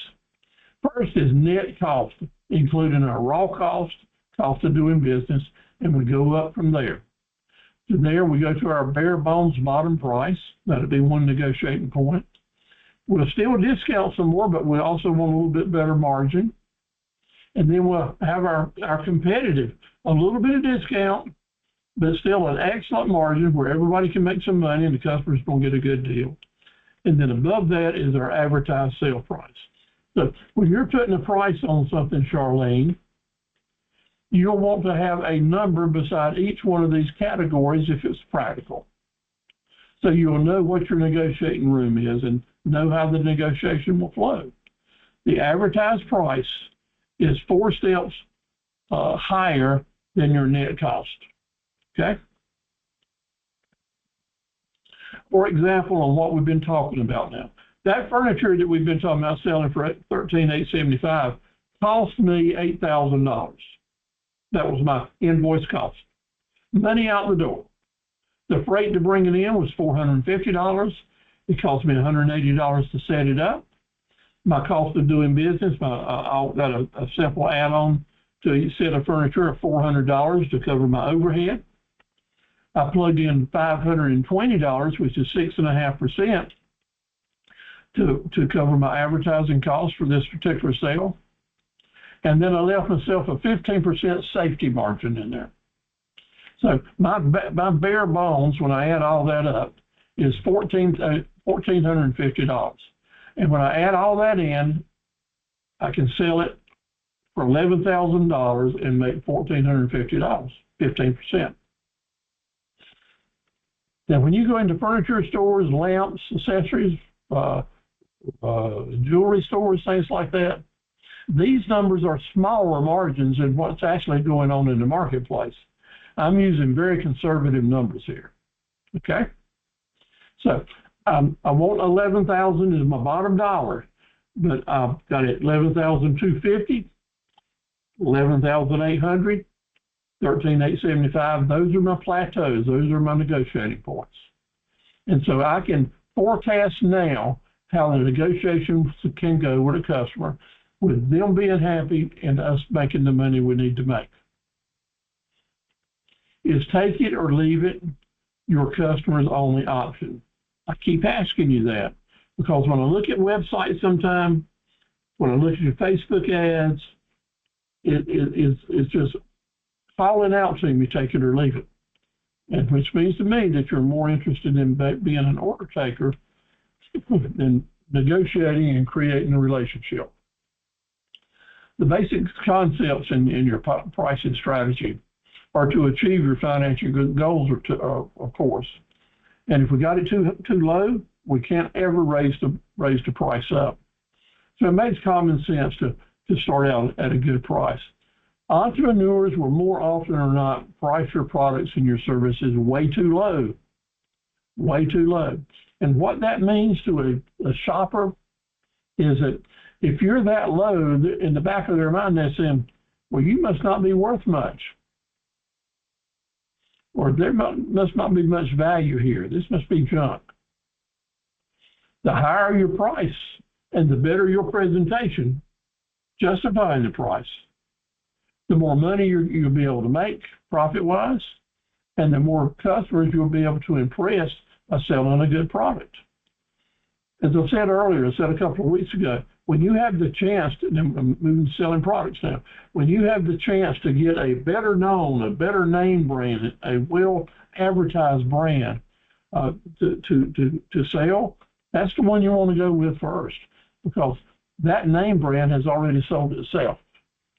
First is net cost, including our raw cost of doing business, and we go up from there. To there, we go to our bare bones bottom price. That'll be one negotiating point. We'll still discount some more, but we also want a little bit better margin. And then we'll have our competitive, a little bit of discount, but still an excellent margin where everybody can make some money and the customer's going to get a good deal. And then above that is our advertised sale price. So when you're putting a price on something, Charlene, you'll want to have a number beside each one of these categories if it's practical. So you'll know what your negotiating room is and know how the negotiation will flow. The advertised price is 4 steps higher than your net cost, okay? For example, on what we've been talking about now, that furniture that we've been talking about selling for $13,875 cost me $8,000. That was my invoice cost. Money out the door. The freight to bring it in was $450. It cost me $180 to set it up. My cost of doing business, I got a simple add-on to each set of furniture of $400 to cover my overhead. I plugged in $520, which is 6.5%, to cover my advertising costs for this particular sale. And then I left myself a 15% safety margin in there. So my bare bones, when I add all that up, is $1,450. And when I add all that in, I can sell it for $11,000 and make $1,450, 15%. Now, when you go into furniture stores, lamps, accessories, jewelry stores, things like that, these numbers are smaller margins than what's actually going on in the marketplace. I'm using very conservative numbers here, okay? So I want $11,000 as my bottom dollar, but I've got it $11,250, $11,800, $13,875. Those are my plateaus. Those are my negotiating points. And so I can forecast now how the negotiations can go with a customer with them being happy and us making the money we need to make. Is take it or leave it your customer's only option? I keep asking you that because when I look at websites sometimes, when I look at your Facebook ads, it's just falling out to me, take it or leave it. And which means to me that you're more interested in being an order taker than negotiating and creating a relationship. The basic concepts in your pricing strategy are to achieve your financial goals, of course. And if we got it too low, we can't ever raise the price up. So it makes common sense to start out at a good price. Entrepreneurs will more often or not price your products and your services way too low. And what that means to a shopper is that if you're that low, in the back of their mind, they're saying, well, you must not be worth much. Or there must not be much value here. This must be junk. The higher your price and the better your presentation, justifying the price, the more money you'll be able to make profit-wise, and the more customers you'll be able to impress by selling a good product. As I said earlier, I said a couple of weeks ago, when you have the chance to, I'm moving to selling products now, when you have the chance to get a better known, a better name brand, a well advertised brand to sell, that's the one you want to go with first, because that name brand has already sold itself.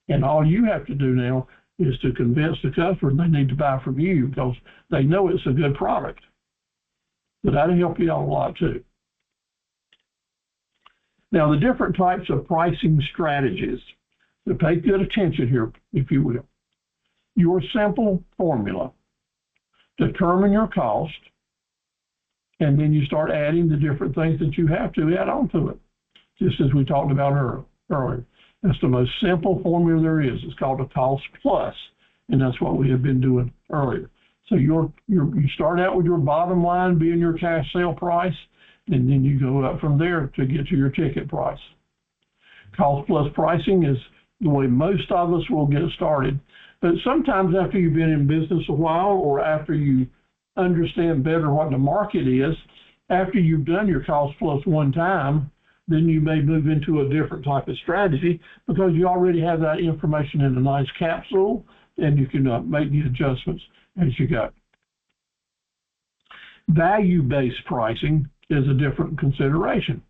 And all you have to do now is to convince the customer they need to buy from you because they know it's a good product. So that'll help you out a lot too. Now, the different types of pricing strategies, so pay good attention here, if you will. Your simple formula, determine your cost, and then you start adding the different things that you have to add on to it, just as we talked about earlier. That's the most simple formula there is. It's called a cost plus, and that's what we have been doing earlier. So you start out with your bottom line being your cash sale price, and then you go up from there to get to your ticket price. Cost plus pricing is the way most of us will get started. But sometimes after you've been in business a while or after you understand better what the market is, after you've done your cost plus one time, then you may move into a different type of strategy because you already have that information in a nice capsule, and you can make the adjustments as you go. Value-based pricing is a different consideration.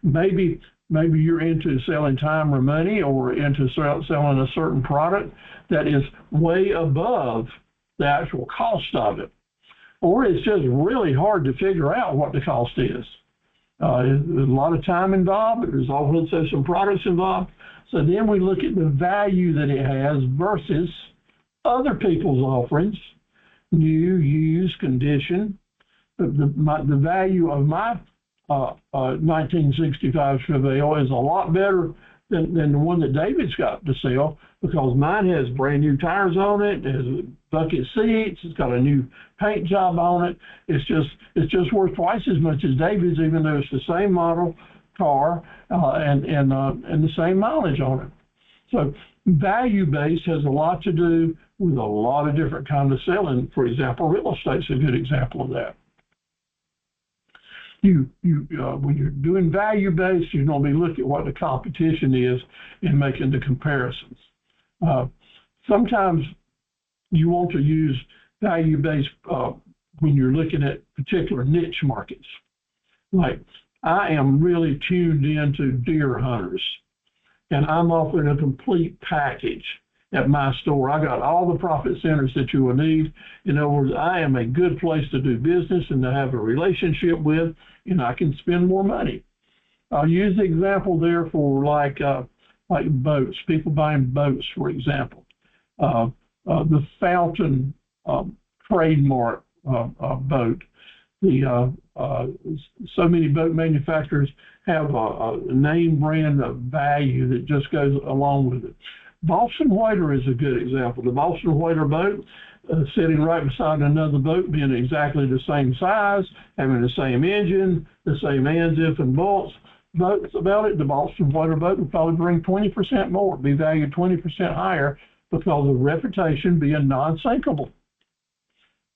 Maybe you're into selling time or money, or into selling a certain product that is way above the actual cost of it. Or it's just really hard to figure out what the cost is. There's a lot of time involved, but there's also some products involved. So then we look at the value that it has versus other people's offerings, new, used, condition. The value of my 1965 Chevelle is a lot better than the one that David's got to sell, because mine has brand new tires on it, it has bucket seats, it's got a new paint job on it. It's just worth twice as much as David's, even though it's the same model car and the same mileage on it. So value-based has a lot to do with a lot of different kinds of selling. For example, real estate's a good example of that. When you're doing value-based, you're going to be looking at what the competition is and making the comparisons. Sometimes you want to use value-based when you're looking at particular niche markets. Like, I am really tuned into deer hunters, and I'm offering a complete package at my store. I got all the profit centers that you will need. In other words, I am a good place to do business and to have a relationship with, and I can spend more money. I'll use the example there for like boats, people buying boats, for example. The Fountain trademark boat. So many boat manufacturers have a name brand of value that just goes along with it. Boston Whaler is a good example. The Boston Whaler boat, sitting right beside another boat, being exactly the same size, having the same engine, the same anziff and bolts about it, the Boston Whaler boat would probably bring 20% more, be valued 20% higher, because of reputation being non-sinkable.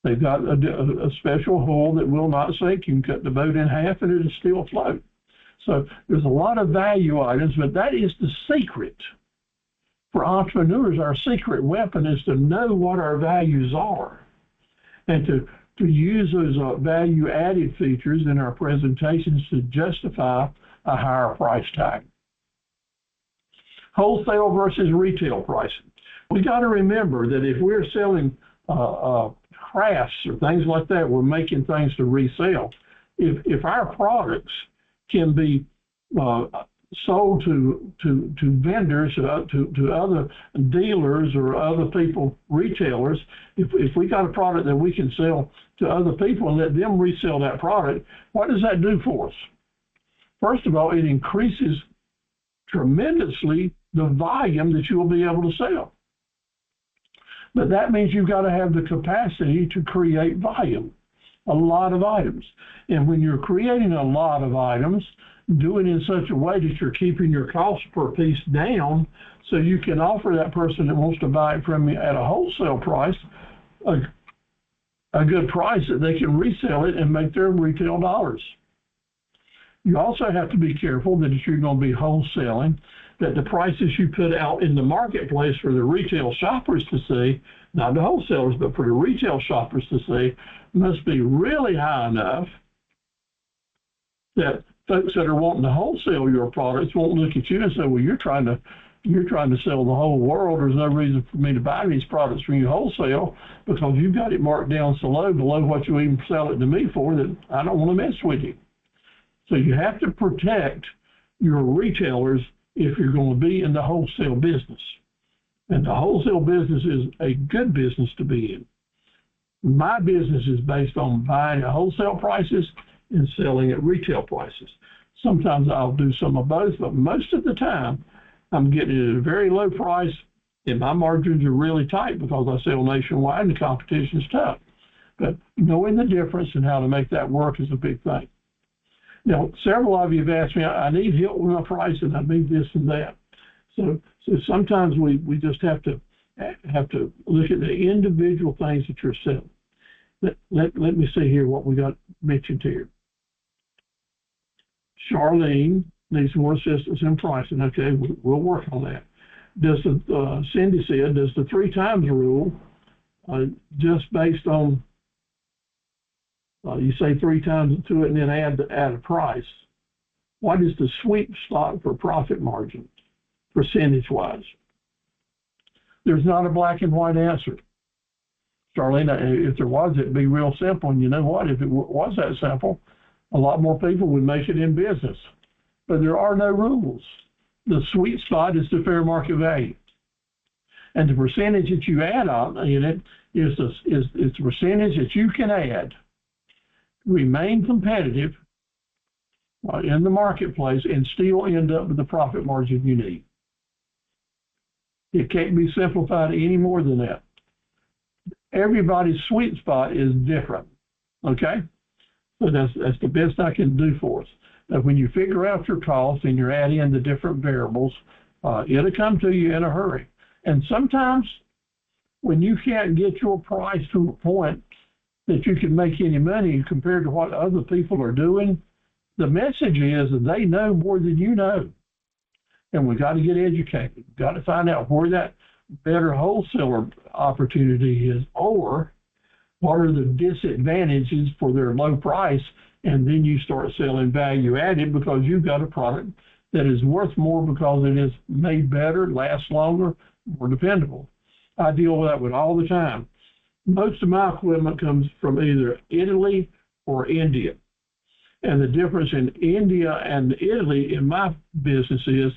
They've got a special hull that will not sink. You can cut the boat in half and it'll still float. So there's a lot of value items, but that is the secret. For entrepreneurs, our secret weapon is to know what our values are, and to use those value-added features in our presentations to justify a higher price tag. Wholesale versus retail pricing. We got to remember that if we're selling crafts or things like that, we're making things to resell. If our products can be sold to vendors, to other dealers or other people, retailers, if we got a product that we can sell to other people and let them resell that product, what does that do for us? First of all, it increases tremendously the volume that you will be able to sell. But that means you've got to have the capacity to create volume, a lot of items. And when you're creating a lot of items, do it in such a way that you're keeping your cost per piece down, so you can offer that person that wants to buy it from you at a wholesale price a good price that they can resell it and make their retail dollars. You also have to be careful that if you're going to be wholesaling, that the prices you put out in the marketplace for the retail shoppers to see, not the wholesalers, but for the retail shoppers to see, must be really high enough that folks that are wanting to wholesale your products won't look at you and say, well, you're trying to sell the whole world. There's no reason for me to buy these products from you wholesale, because you've got it marked down so low, below what you even sell it to me for, that I don't want to mess with you. So you have to protect your retailers if you're going to be in the wholesale business. And the wholesale business is a good business to be in. My business is based on buying at wholesale prices and selling at retail prices. Sometimes I'll do some of both, but most of the time I'm getting it at a very low price, and my margins are really tight because I sell nationwide and the competition's tough. But knowing the difference and how to make that work is a big thing. Now, several of you have asked me, I need help with my price and I need this and that. So sometimes we just have to look at the individual things that you're selling. let me see here what we got mentioned here. Charlene needs more assistance in pricing. Okay, we'll work on that. Does Cindy said, does the 3 times rule, just based on, you say 3 times to it and then add a price. What is the sweet spot for profit margin, percentage-wise? There's not a black and white answer. Charlene, if there was, it'd be real simple. And you know what? If it was that simple, a lot more people would make it in business. But there are no rules. The sweet spot is the fair market value. And the percentage that you add on in it is the percentage that you can add, remain competitive in the marketplace, and still end up with the profit margin you need. It can't be simplified any more than that. Everybody's sweet spot is different, okay? So that's the best I can do for us. Now, when you figure out your cost and you're adding in the different variables, it'll come to you in a hurry. And sometimes when you can't get your price to a point that you can make any money compared to what other people are doing, the message is that they know more than you know. And we got to get educated. We've got to find out where that better wholesaler opportunity is, or what are the disadvantages for their low price, and then you start selling value added because you've got a product that is worth more because it is made better, lasts longer, more dependable. I deal with that with all the time. Most of my equipment comes from either Italy or India. And the difference in India and Italy in my business is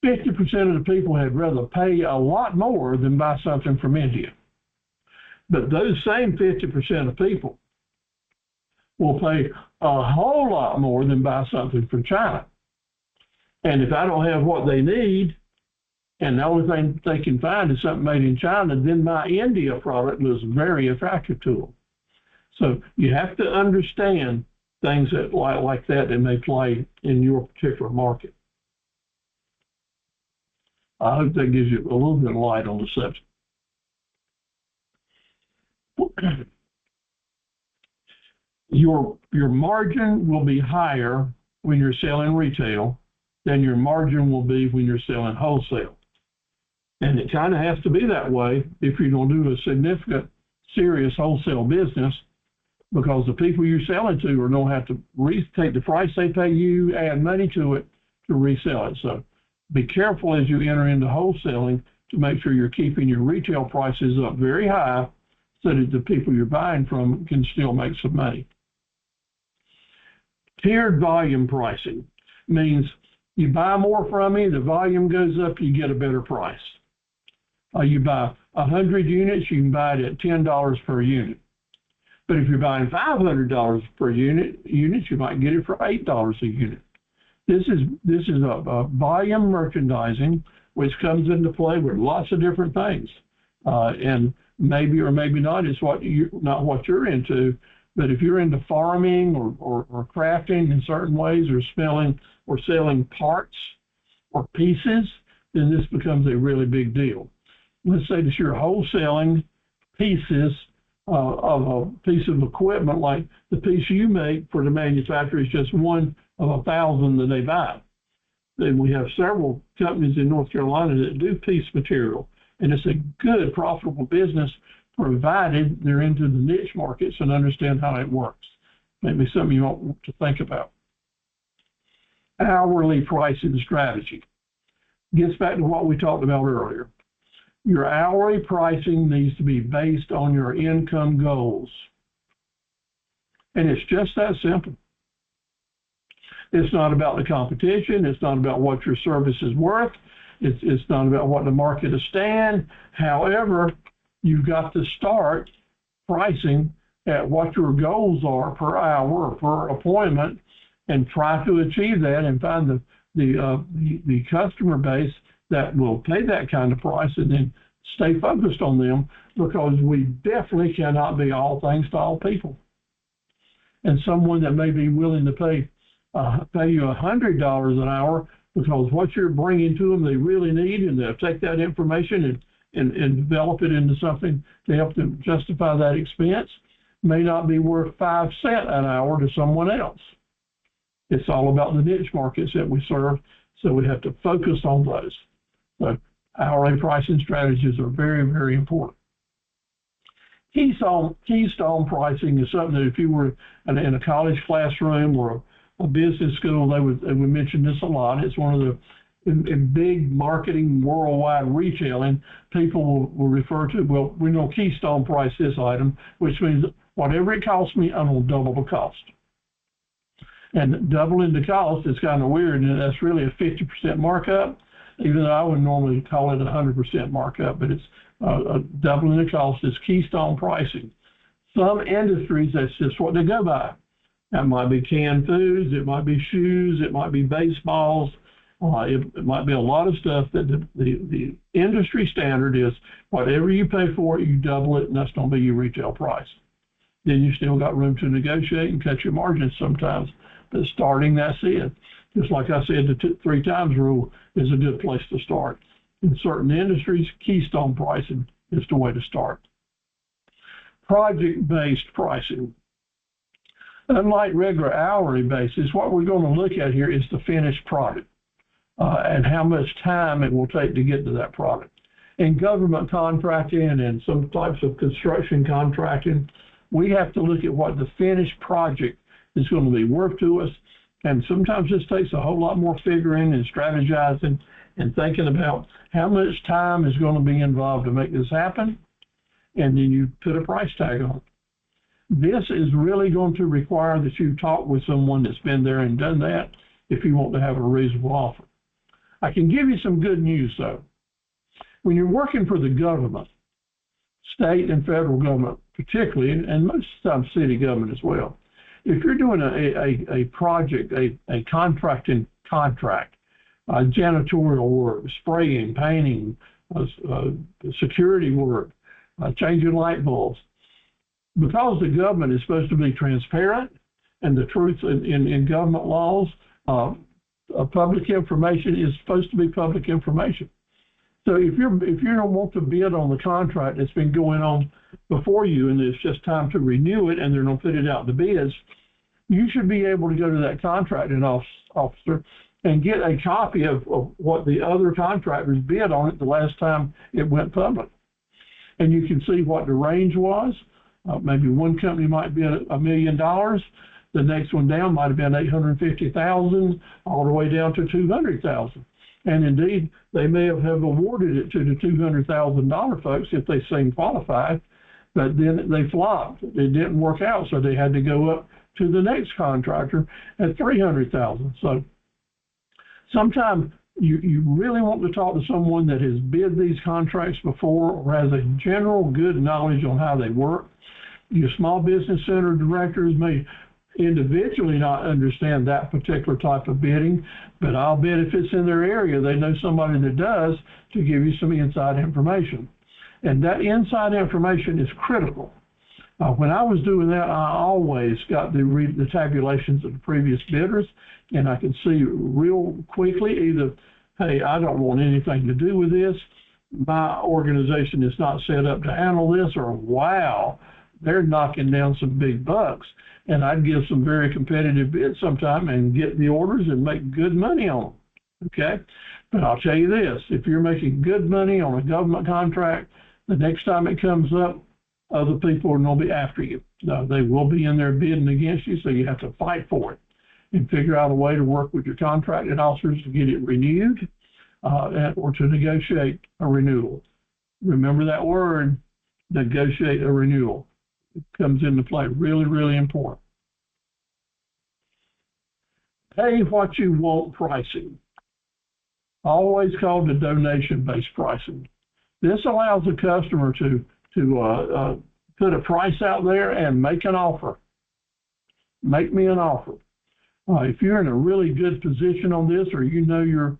50% of the people had rather pay a lot more than buy something from India. But those same 50% of people will pay a whole lot more than buy something from China. And if I don't have what they need, and the only thing they can find is something made in China, then my India product was very attractive to them. So you have to understand things that like that may play in your particular market. I hope that gives you a little bit of light on the subject. Your margin will be higher when you're selling retail than your margin will be when you're selling wholesale. And it kind of has to be that way if you're going to do a significant, serious wholesale business, because the people you're selling to are going to have to take the price they pay you, add money to it to resell it. So be careful as you enter into wholesaling to make sure you're keeping your retail prices up very high so that the people you're buying from can still make some money. Tiered volume pricing means you buy more from me, the volume goes up, you get a better price. You buy 100 units, you can buy it at $10 per unit. But if you're buying $500 per unit, you might get it for $8 a unit. This is a volume merchandising, which comes into play with lots of different things. And maybe or maybe not is not what you're into. But if you're into farming or crafting in certain ways, or selling parts or pieces, then this becomes a really big deal. Let's say that you're wholesaling pieces of a piece of equipment, like the piece you make for the manufacturer is just one of 1,000 that they buy. Then we have several companies in North Carolina that do piece material, and it's a good, profitable business, provided they're into the niche markets and understand how it works. Maybe something you want to think about. Hourly pricing strategy gets back to what we talked about earlier. Your hourly pricing needs to be based on your income goals. And it's just that simple. It's not about the competition. It's not about what your service is worth. It's not about what the market is stand. However, you've got to start pricing at what your goals are per hour or per appointment, and try to achieve that and find the customer base that will pay that kind of price, and then stay focused on them, because we definitely cannot be all things to all people. And someone that may be willing to pay you $100 an hour because what you're bringing to them they really need, and they'll take that information and develop it into something to help them justify that expense may not be worth 5 cents an hour to someone else. It's all about the niche markets that we serve, so we have to focus on those. So hourly pricing strategies are very, very important. Keystone pricing is something that if you were in a college classroom or a business school, they would mention this a lot. It's one of the in big marketing worldwide retailing, people will refer to, well, we know Keystone price this item, which means whatever it costs me, I'm going to double the cost. And doubling the cost is kind of weird, and that's really a 50% markup, even though I would normally call it a 100% markup, but it's doubling the cost is Keystone pricing. Some industries, that's just what they go by. That might be canned foods, it might be shoes, it might be baseballs, it might be a lot of stuff that the industry standard is whatever you pay for it, you double it, and that's going to be your retail price. Then you still got room to negotiate and cut your margins sometimes. But starting, that's it. Just like I said, the 3 times rule is a good place to start. In certain industries, Keystone pricing is the way to start. Project-based pricing. Unlike regular hourly basis, what we're going to look at here is the finished product and how much time it will take to get to that product. In government contracting and some types of construction contracting, we have to look at what the finished project is going to be worth to us. And sometimes this takes a whole lot more figuring and strategizing and thinking about how much time is going to be involved to make this happen. And then you put a price tag on it. This is really going to require that you talk with someone that's been there and done that if you want to have a reasonable offer. I can give you some good news, though. When you're working for the government, state and federal government particularly, and most of the time city government as well, if you're doing a project, a contracting contract, janitorial work, spraying, painting, security work, changing light bulbs, because the government is supposed to be transparent and the truth in government laws, public information is supposed to be public information. So if you don't want to bid on the contract that's been going on before you and it's just time to renew it and they're going to put it out to bids, you should be able to go to that contracting officer and get a copy of what the other contractors bid on it the last time it went public. And you can see what the range was. Maybe one company might bid $1 million. The next one down might have been $850,000, all the way down to $200,000. And indeed, they may have awarded it to the $200,000 folks if they seemed qualified, but then they flopped. It didn't work out, so they had to go up to the next contractor at $300,000. So sometimes you really want to talk to someone that has bid these contracts before or has a general good knowledge on how they work. Your small business center directors may individually not understand that particular type of bidding, but I'll bet if it's in their area, they know somebody that does to give you some inside information. And that inside information is critical. When I was doing that, I always got the tabulations of the previous bidders, and I could see real quickly either, hey, I don't want anything to do with this, my organization is not set up to handle this, or wow, they're knocking down some big bucks. And I'd give some very competitive bids sometime and get the orders and make good money on them, okay? But I'll tell you this, if you're making good money on a government contract, the next time it comes up, other people are going to be after you. They will be in there bidding against you, so you have to fight for it and figure out a way to work with your contracting officers to get it renewed or to negotiate a renewal. Remember that word, negotiate a renewal. It comes into play, really, really important. Pay what you want pricing, always called the donation-based pricing. This allows the customer to put a price out there and make an offer. Make me an offer. If you're in a really good position on this, or you know your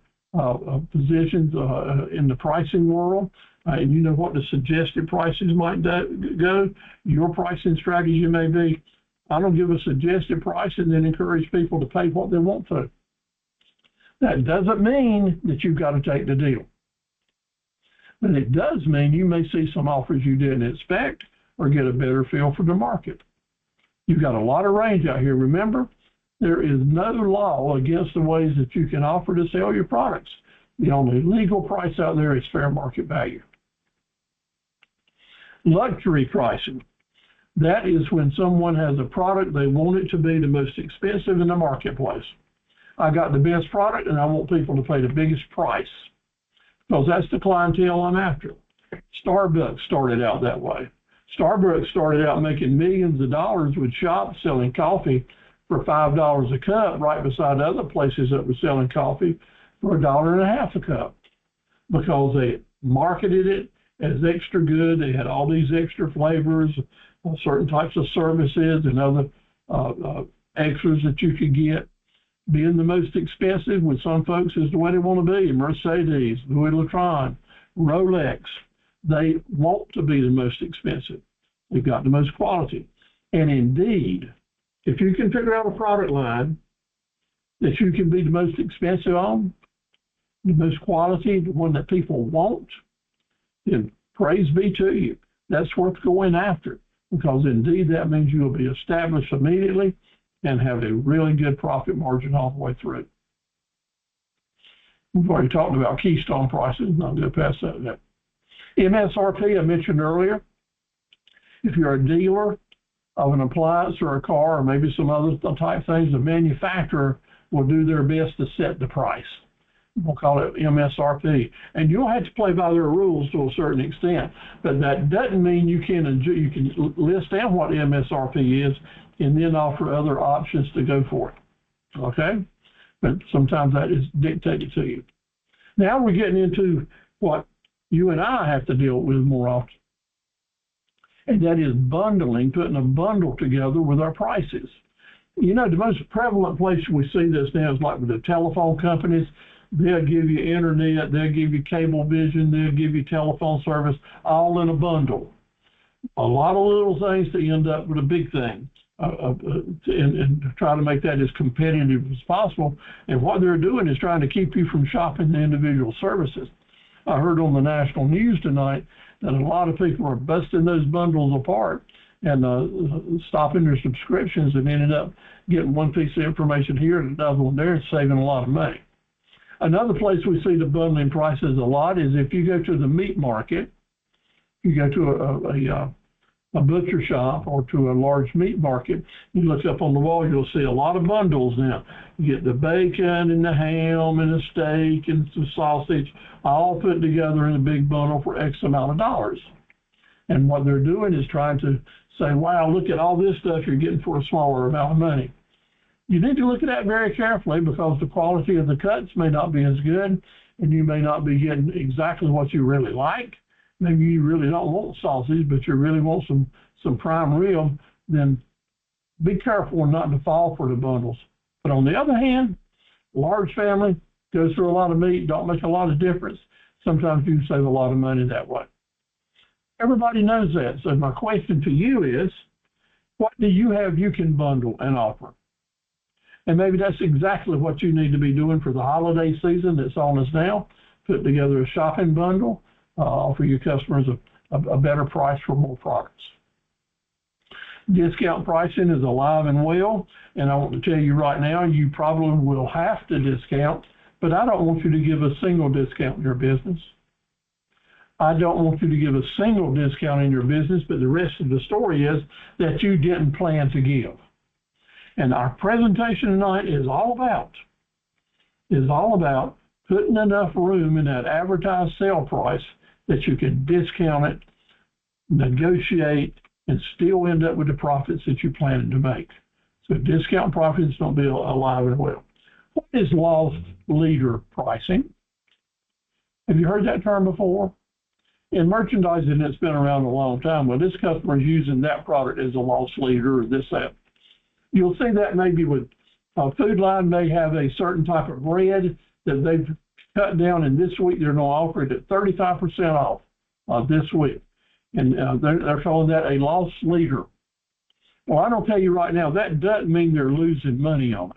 positions in the pricing world, and you know what the suggested prices might go, your pricing strategy may be, I don't give a suggested price and then encourage people to pay what they want to. That doesn't mean that you've got to take the deal. But it does mean you may see some offers you didn't expect or get a better feel for the market. You've got a lot of range out here. Remember, there is no law against the ways that you can offer to sell your products. The only legal price out there is fair market value. Luxury pricing. That is when someone has a product, they want it to be the most expensive in the marketplace. I got the best product and I want people to pay the biggest price because that's the clientele I'm after. Starbucks started out that way. Starbucks started out making millions of dollars with shops selling coffee for $5 a cup right beside other places that were selling coffee for $1.50 a cup because they marketed it as extra good. They had all these extra flavors, certain types of services and other extras that you could get. Being the most expensive with some folks is the way they want to be. Mercedes, Louis Vuitton, Rolex, they want to be the most expensive. They've got the most quality. And indeed, if you can figure out a product line that you can be the most expensive on, the most quality, the one that people want, then praise be to you. That's worth going after because indeed that means you will be established immediately and have a really good profit margin all the way through. We've already talked about keystone prices. I'll go past that. MSRP, I mentioned earlier. If you're a dealer of an appliance or a car or maybe some other type things, the manufacturer will do their best to set the price. We'll call it MSRP. And you'll have to play by their rules to a certain extent, but that doesn't mean you can list down what MSRP is and then offer other options to go for it, okay? But sometimes that is dictated to you. Now we're getting into what you and I have to deal with more often, and that is bundling, putting a bundle together with our prices. You know, the most prevalent place we see this now is like with the telephone companies. They'll give you internet, they'll give you cable vision, they'll give you telephone service, all in a bundle. A lot of little things to end up with a big thing. And try to make that as competitive as possible. And what they're doing is trying to keep you from shopping the individual services. I heard on the national news tonight that a lot of people are busting those bundles apart and stopping their subscriptions and ended up getting one piece of information here and another one there and saving a lot of money. Another place we see the bundling prices a lot is if you go to the meat market, you go to a butcher shop or to a large meat market, you look up on the wall, you'll see a lot of bundles now. You get the bacon and the ham and the steak and some sausage, all put together in a big bundle for X amount of dollars. And what they're doing is trying to say, wow, look at all this stuff you're getting for a smaller amount of money. You need to look at that very carefully because the quality of the cuts may not be as good and you may not be getting exactly what you really like. Maybe you really don't want sausage, but you really want some prime rib, then be careful not to fall for the bundles. But on the other hand, large family goes through a lot of meat, don't make a lot of difference. Sometimes you save a lot of money that way. Everybody knows that. So my question to you is, what do you have you can bundle and offer? And maybe that's exactly what you need to be doing for the holiday season that's on us now. Put together a shopping bundle. Offer your customers a better price for more products. Discount pricing is alive and well, and I want to tell you right now, you probably will have to discount, but I don't want you to give a single discount in your business. I don't want you to give a single discount in your business, but the rest of the story is that you didn't plan to give. And our presentation tonight is all about putting enough room in that advertised sale price that you can discount it, negotiate, and still end up with the profits that you planned to make. So discount profits don't be alive and well. What is loss leader pricing? Have you heard that term before? In merchandising, it's been around a long time. Well, this customer is using that product as a loss leader or this, that. You'll see that maybe with Food Line may have a certain type of bread that they've cut down, and this week they're going to offer it at 35% off this week. And they're calling that a loss leader. Well, I don't tell you right now, that doesn't mean they're losing money on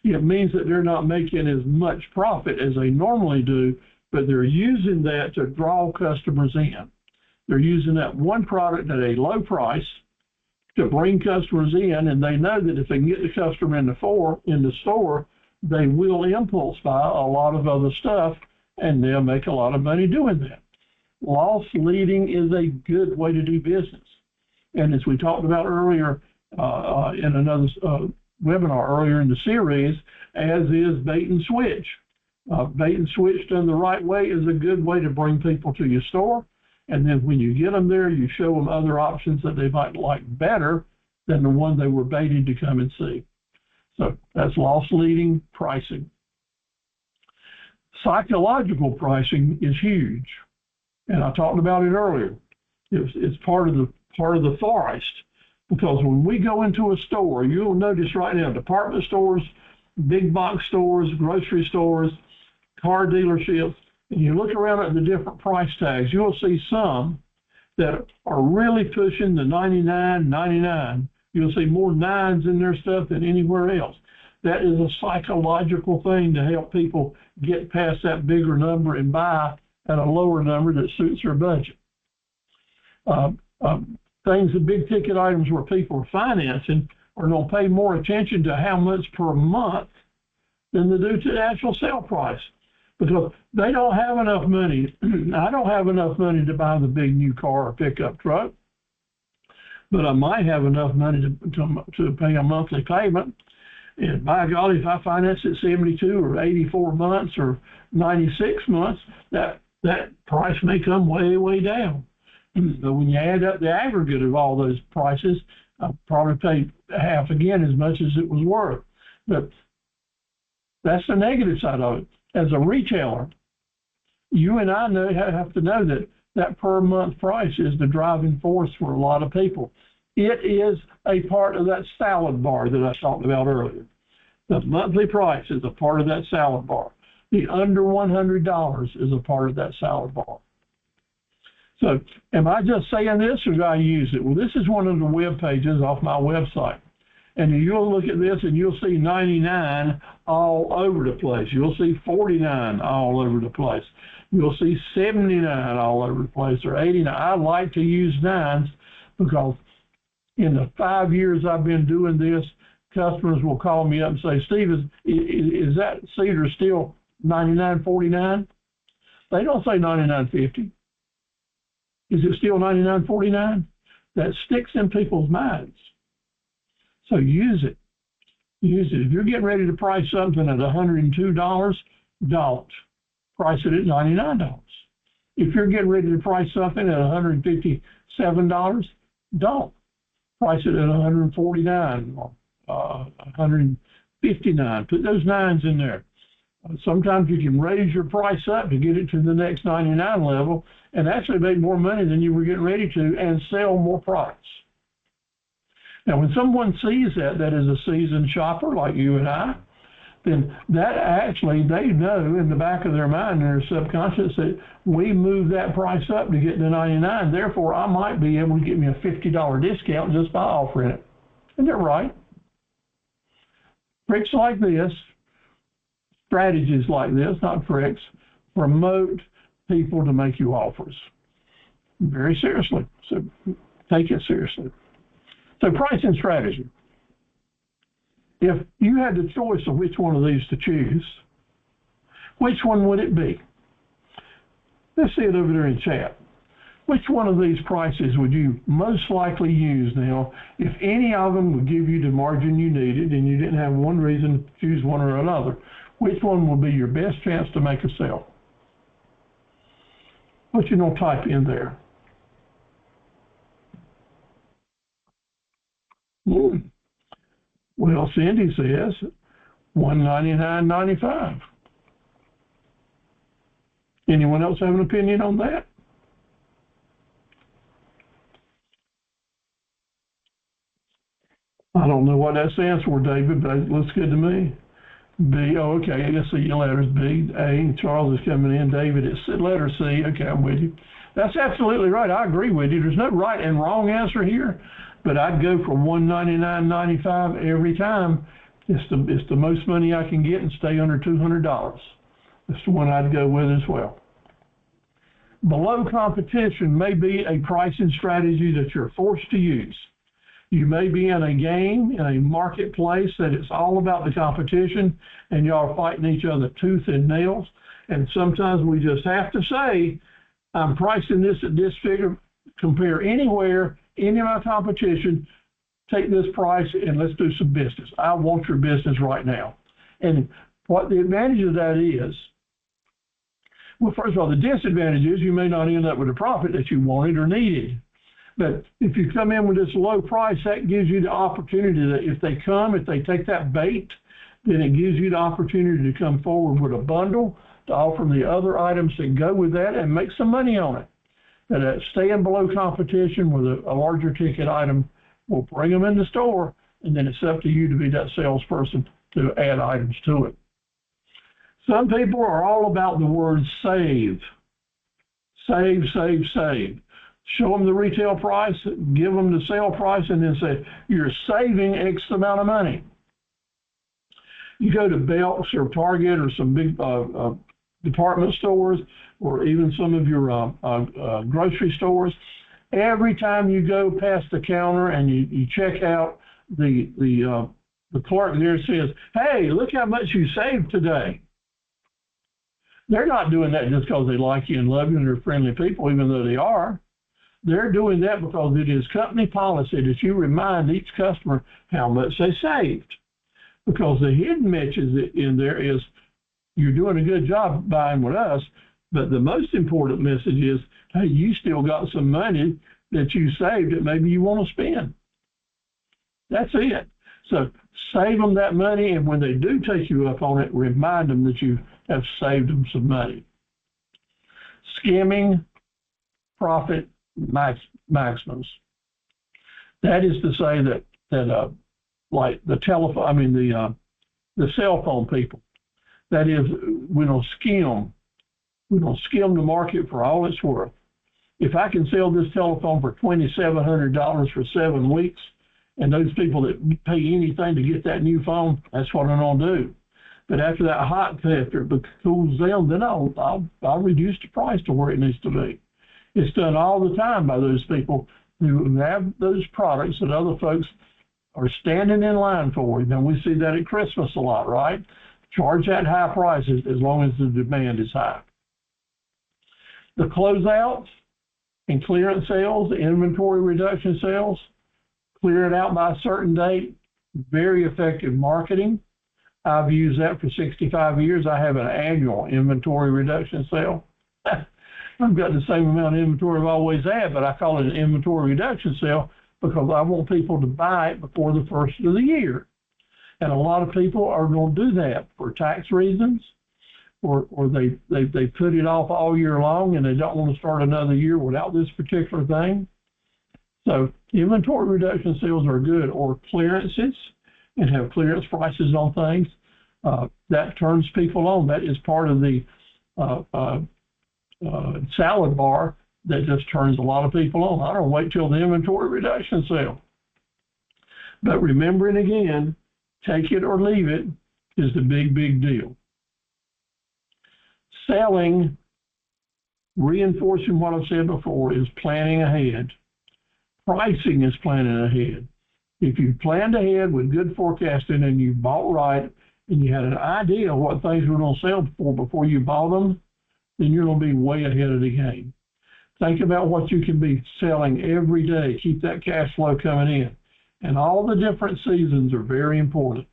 it. It means that they're not making as much profit as they normally do but they're using that to draw customers in. They're using that one product at a low price to bring customers in, and they know that if they can get the customer in the store, they will impulse buy a lot of other stuff, and they'll make a lot of money doing that. Loss leading is a good way to do business. And as we talked about earlier in another webinar earlier in the series, as is bait and switch. Bait and switch done the right way is a good way to bring people to your store. And then when you get them there, you show them other options that they might like better than the one they were baited to come and see. So that's loss leading pricing. Psychological pricing is huge. And I talked about it earlier. It's part of the forest, because when we go into a store, you'll notice right now, department stores, big box stores, grocery stores, car dealerships, and you look around at the different price tags, you'll see some that are really pushing the $99, $99. You'll see more nines in their stuff than anywhere else. That is a psychological thing to help people get past that bigger number and buy at a lower number that suits their budget. Things, the big ticket items where people are financing are going to pay more attention to how much per month than they do to the actual sale price, because they don't have enough money. I don't have enough money to buy the big new car or pickup truck, but I might have enough money to pay a monthly payment. And by golly, if I finance it 72 or 84 months or 96 months, that price may come way, way down. But when you add up the aggregate of all those prices, I'll probably pay half again as much as it was worth. But that's the negative side of it. As a retailer, you and I have to know that per month price is the driving force for a lot of people. It is a part of that salad bar that I talked about earlier. The monthly price is a part of that salad bar. The under $100 is a part of that salad bar. So am I just saying this, or do I use it? Well, this is one of the web pages off my website. And you'll look at this and you'll see 99 all over the place. You'll see 49 all over the place. You'll see 79 all over the place, or 89. I like to use nines because in the 5 years I've been doing this, customers will call me up and say, Steve, is that cedar still 99.49? They don't say 99.50. Is it still 99.49? That sticks in people's minds. So use it. Use it. If you're getting ready to price something at $102, don't. Price it at $99. If you're getting ready to price something at $157, don't. Price it at $149 or $159. Put those nines in there. Sometimes you can raise your price up to get it to the next 99 level and actually make more money than you were getting ready to and sell more products. Now, when someone sees that is a seasoned shopper like you and I, then that actually, they know in the back of their mind, in their subconscious, that we move that price up to get to 99. Therefore, I might be able to get me a $50 discount just by offering it. Isn't that right? Tricks like this, strategies like this, not tricks, promote people to make you offers very seriously. So take it seriously. So pricing strategy. If you had the choice of which one of these to choose, which one would it be? Let's see it over there in chat. Which one of these prices would you most likely use now if any of them would give you the margin you needed and you didn't have one reason to choose one or another? Which one would be your best chance to make a sale? What you gonna type in there? Well, Cindy says $199.95. Anyone else have an opinion on that? I don't know what that stands for, David, but it looks good to me. B, oh, okay, let's see your letters. B, A, Charles is coming in. David, it's letter C. Okay, I'm with you. That's absolutely right. I agree with you. There's no right and wrong answer here, but I'd go for $199.95 every time. It's the most money I can get and stay under $200. That's the one I'd go with as well. Below competition may be a pricing strategy that you're forced to use. You may be in a game, in a marketplace that it's all about the competition and y'all are fighting each other tooth and nails. And sometimes we just have to say, I'm pricing this at this figure, compare anywhere, any of my competition, take this price and let's do some business. I want your business right now. And what the advantage of that is, well, first of all, the disadvantage is you may not end up with a profit that you wanted or needed. But if you come in with this low price, that gives you the opportunity that if they take that bait, then it gives you the opportunity to come forward with a bundle to offer them the other items that go with that and make some money on it. And staying below competition with a larger ticket item will bring them in the store, and then it's up to you to be that salesperson to add items to it. Some people are all about the word save. Save, save, save. Show them the retail price, give them the sale price, and then say, you're saving X amount of money. You go to Belk's or Target or some big department stores, or even some of your grocery stores. Every time you go past the counter and you check out, the clerk there says, hey, look how much you saved today. They're not doing that just because they like you and love you and they're friendly people, even though they are. They're doing that because it is company policy that you remind each customer how much they saved. Because the hidden message in there is, you're doing a good job buying with us, but the most important message is, hey, you still got some money that you saved that maybe you want to spend. That's it. So save them that money, and when they do take you up on it, remind them that you have saved them some money. Skimming profit maximums. That is to say that like the telephone, the cell phone people. That is, we don't skim. We don't skim the market for all it's worth. If I can sell this telephone for $2,700 for 7 weeks, and those people that pay anything to get that new phone, that's what I'm gonna do. But after that hot after it cools down, then I'll reduce the price to where it needs to be. It's done all the time by those people who have those products that other folks are standing in line for. And we see that at Christmas a lot, right? Charge that high price as long as the demand is high. The closeouts and clearance sales, the inventory reduction sales, clear it out by a certain date, very effective marketing. I've used that for 65 years. I have an annual inventory reduction sale. I've got the same amount of inventory I've always had, but I call it an inventory reduction sale because I want people to buy it before the first of the year. And a lot of people are going to do that for tax reasons, or they put it off all year long and they don't want to start another year without this particular thing. So inventory reduction sales are good, or clearances, and have clearance prices on things. That turns people on. That is part of the salad bar that just turns a lot of people on. I don't wait till the inventory reduction sale. But remembering again, take it or leave it is the big, big deal. Selling, reinforcing what I've said before, is planning ahead. Pricing is planning ahead. If you planned ahead with good forecasting and you bought right and you had an idea of what things were going to sell for before you bought them, then you're going to be way ahead of the game. Think about what you can be selling every day. Keep that cash flow coming in. And all the different seasons are very important.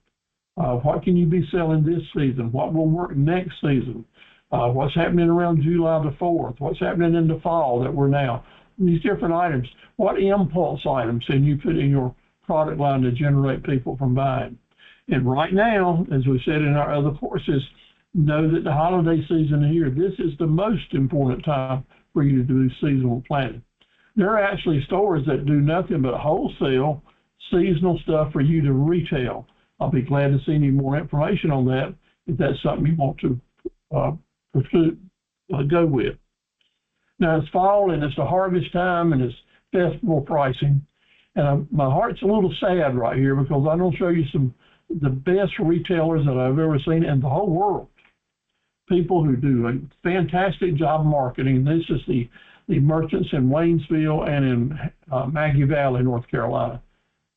What can you be selling this season? What will work next season? What's happening around July the 4th? What's happening in the fall that we're now? These different items. What impulse items can you put in your product line to generate people from buying? And right now, as we said in our other courses, know that the holiday season here, this is the most important time for you to do seasonal planning. There are actually stores that do nothing but wholesale seasonal stuff for you to retail. I'll be glad to see any more information on that if that's something you want to go with. Now it's fall and it's the harvest time and it's festival pricing. And my heart's a little sad right here because I'm going to show you the best retailers that I've ever seen in the whole world. people who do a fantastic job marketing. This is the merchants in Waynesville and in Maggie Valley, North Carolina.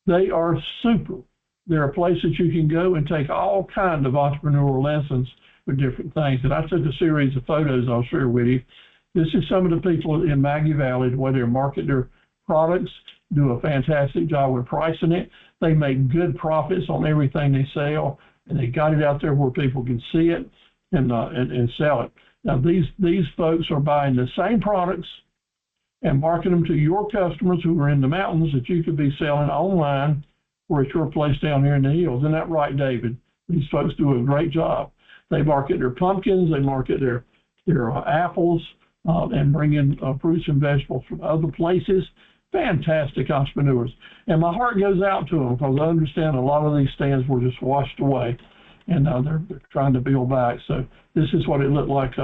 They are super. There are places you can go and take all kinds of entrepreneurial lessons with different things. And I took a series of photos I'll share with you. This is some of the people in Maggie Valley, the way they market their products, do a fantastic job with pricing it. They make good profits on everything they sell, and they got it out there where people can see it and sell it. Now, these folks are buying the same products and marketing them to your customers who are in the mountains that you could be selling online or at your place down here in the hills. Isn't that right, David? These folks do a great job. They market their pumpkins, they market their apples, and bring in fruits and vegetables from other places. Fantastic entrepreneurs. And my heart goes out to them because I understand a lot of these stands were just washed away, and they're trying to build back. So this is what it looked like